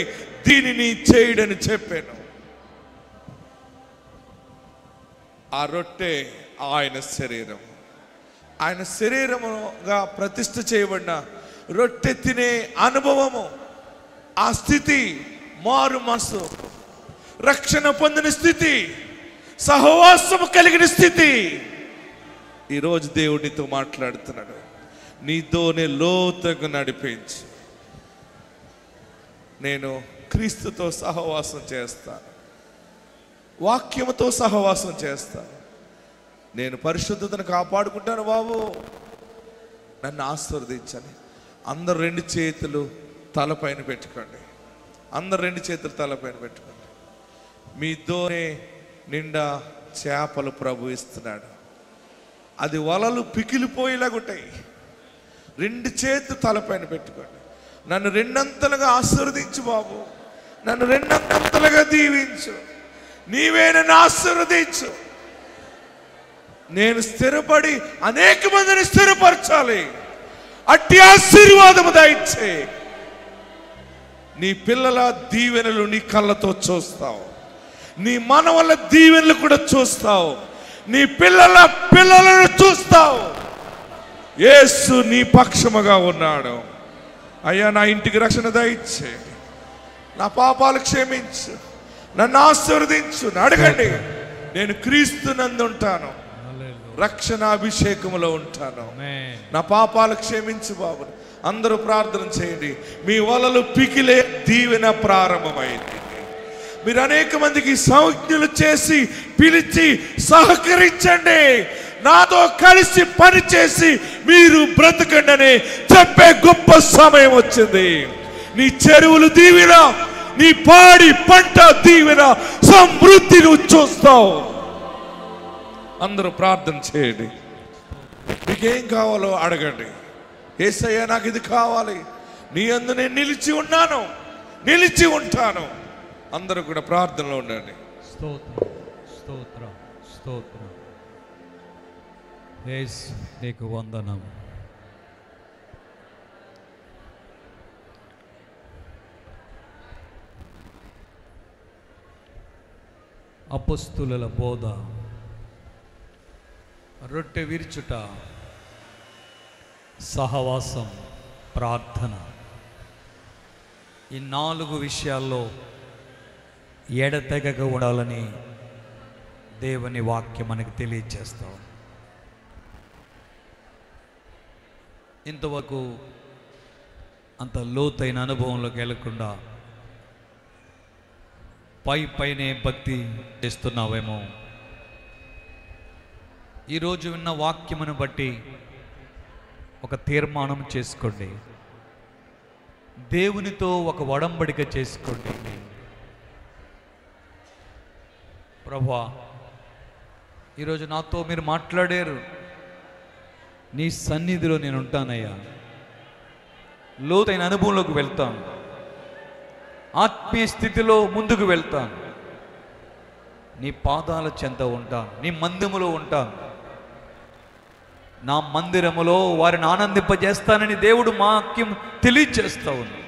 దీనిని చేయడని చెప్పాను. ఆ రొట్టె ఆయన శరీరం. ఆయన శరీరముగా ప్రతిష్ఠ చేయబడిన రొట్టె తినే అనుభవము, ఆ స్థితి, మారు మనసు, రక్షణ పొందిన స్థితి, సహవాసము కలిగిన స్థితి. ఈరోజు దేవుడితో మాట్లాడుతున్నాడు. నీతోనే లోతుకు నడిపించు. నేను క్రీస్తుతో సహవాసం చేస్తాను, వాక్యముతో సహవాసం చేస్తాను. నేను పరిశుద్ధతను కాపాడుకుంటాను బాబు, నన్ను ఆశీర్వదించని. అందరు 2 చేతులు తలపైన పెట్టుకోండి. అందరు 2 చేతులు తలపైన పెట్టుకోండి. మీతోనే నిండా చేపలు ప్రభు ఇస్తున్నాడు. అది వలలు పికిలిపోయేలాగుంటాయి. 2 చేతులు తలపైన పెట్టుకోండి. నన్ను 2 అంతలుగా ఆశీర్వదించు బాబు, నన్ను 2 అంతలుగా దీవించు, నీవే నన్ను ఆశీర్వదించు. నేను స్థిరపడి అనేక మందిని స్థిరపరచాలి. అట్టి ఆశీర్వాదము దయచే. నీ పిల్లల దీవెనలు నీ కళ్ళతో చూస్తావు, నీ మనవల దీవెనలు కూడా చూస్తావు, నీ పిల్లల పిల్లలను చూస్తావు. యేసు నీ పక్షముగా ఉన్నాడు. అయ్యా, నా ఇంటికి రక్షణ దయచే, నా పాపాలు క్షమించు, నన్ను ఆశీర్వదించు. అడగండి. నేను క్రీస్తు నందు ఉంటాను, రక్షణ అభిషేకములో ఉంటాను. నా పాపాలు క్షమించు బాబు. అందరూ ప్రార్థన చేయండి. మీ వలలు పికిలే దీవెన ప్రారంభమైంది. మీరు అనేక మందికి సంజ్ఞలు చేసి పిలిచి సహకరించండి. నాతో కలిసి పనిచేసి మీరు బ్రతకండి అని చెప్పే గొప్ప సమయం వచ్చింది. నీ చెరువులు దీవెన, నీ పాడి పంట దీవెన, సమృద్ధి నువ్వు చూస్తావు. అందరూ ప్రార్థన చేయండి. మీకేం కావాలో అడగండి. యేసయ్యా, నాకు ఇది కావాలి, నీ యందు నేను నిలిచి ఉన్నాను, నిలిచి ఉంటాను. అందరూ కూడా ప్రార్థనలో ఉండండి. స్తోత్రం, స్తోత్రం, స్తోత్రం. యేసు నీకు వందనం. అపొస్తలుల బోధ, రొట్టె విరుచుట, సహవాసం, ప్రార్థన, ఈ 4 విషయాల్లో ఎడతెగక ఉండాలని దేవుని వాక్యం మనకు తెలియజేస్తాం. ఇంతవరకు అంత లోతైన అనుభవంలోకి వెళ్ళకుండా పైనే భక్తి చేస్తున్నావేమో. ఈరోజు విన్న వాక్యమును బట్టి ఒక తీర్మానం చేసుకోండి. దేవునితో ఒక ఒడంబడిక చేసుకోండి. ప్రభువా, ఈరోజు నాతో మీరు మాట్లాడారు, నీ సన్నిధిలో నేను ఉంటానయ్యా, లోతైన అనుభవంలోకి వెళ్తాను, ఆత్మీయ స్థితిలో ముందుకు వెళ్తాను, నీ పాదాల చెంత ఉంటాను, నీ మందిరములో ఉంటాను, నా మందిరములో వారిని ఆనందింపజేస్తానని దేవుడు వాక్యం తెలియజేస్తా ఉంది.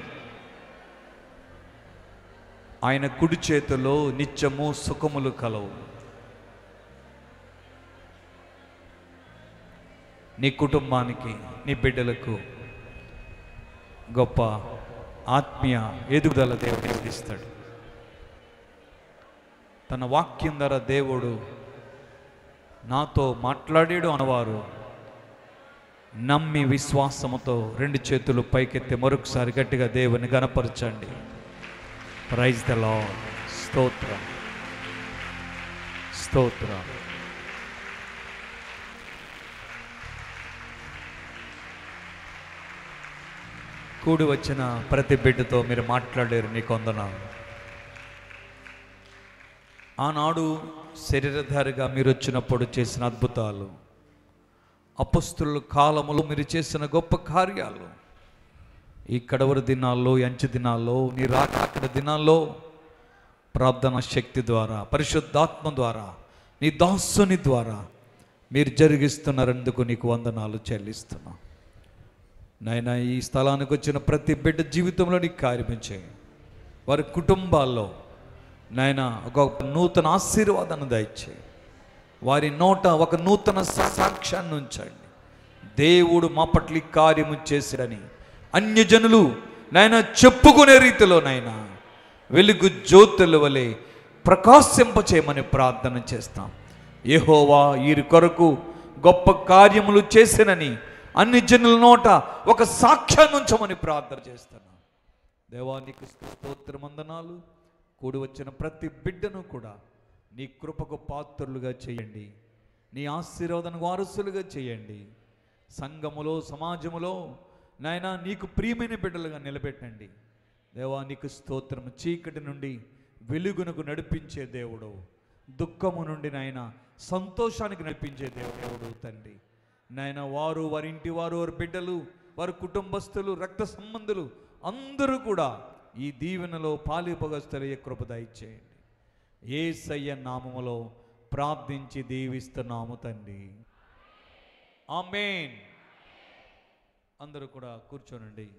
ఆయన కుడి చేతిలో నిత్యము సుఖములు కలవు. నీ కుటుంబానికి, నీ బిడ్డలకు గొప్ప ఆత్మీయ ఎదుగుదల దేవుడు ఇస్తాడు. తన వాక్యం ద్వారా దేవుడు నాతో మాట్లాడాడు అన్నవారు నమ్మి విశ్వాసముతో 2 చేతులు పైకెత్తి మరొకసారి గట్టిగా దేవుని గణపరచండి. Praise the lord. స్తోత్రం, స్తోత్రం. కూడి వచ్చిన ప్రతి బిడ్డతో మీరు మాట్లాడారు, నీకు వందనాలు. ఆనాడు శరీరధారిగా మీరు వచ్చినప్పుడు చేసిన అద్భుతాలు, అపొస్తలుల కాలములో మీరు చేసిన గొప్ప కార్యాలు, ఈ కడవరి దినాల్లో, అంచె దినాల్లో, నీ రాకడ దినాల్లో ప్రార్థనా శక్తి ద్వారా, పరిశుద్ధాత్మ ద్వారా, నీ దాసుని ద్వారా మీరు జరిగిస్తున్నారందుకు నీకు వందనాలు చెల్లిస్తున్నా. నాయన, ఈ స్థలానికి వచ్చిన ప్రతి బిడ్డ జీవితంలో నీకు కార్యం చేయి. వారి కుటుంబాల్లో నాయన ఒక నూతన ఆశీర్వాదాన్ని దయచేయి. వారి నోట ఒక నూతన సాక్ష్యాన్ని ఉంచండి. దేవుడు మా పట్ల కార్యము చేసిరని అన్యజనులు నాయన చెప్పుకునే రీతిలో నాయన వెలుగు జ్యోతుల వలె ప్రకాశింపచేయమని ప్రార్థన చేస్తాం. యెహోవా వీరి కొరకు గొప్ప కార్యములు చేసినని అన్ని జనుల నోట ఒక సాక్ష్యాన్ని ఉంచమని ప్రార్థన చేస్తున్నాం. దేవానికి స్తోత్రవందనాలు. కూడి వచ్చిన ప్రతి బిడ్డను కూడా నీ కృపకు పాత్రులుగా చేయండి. నీ ఆశీర్వాదానికి వారసులుగా చేయండి. సంఘములో సమాజములో నాయన నీకు ప్రియమైన బిడ్డలుగా నిలబెట్టండి. దేవా నీకు స్తోత్రము. చీకటి నుండి వెలుగునకు నడిపించే దేవుడు, దుఃఖము నుండి నాయన సంతోషానికి నడిపించే దేవుడు తండ్రి. నాయన వారు, వారి ఇంటి వారు, వారి బిడ్డలు, వారి కుటుంబస్తులు, రక్త సంబంధులు అందరూ కూడా ఈ దీవెనలో పాలిపగస్తులయ్యే కృప దయచేయండి. యేసయ్య నామములో ప్రార్థించి దీవిస్తున్నాము తండ్రి. ఆమేన్. అందరూ కూడా కూర్చోనండి.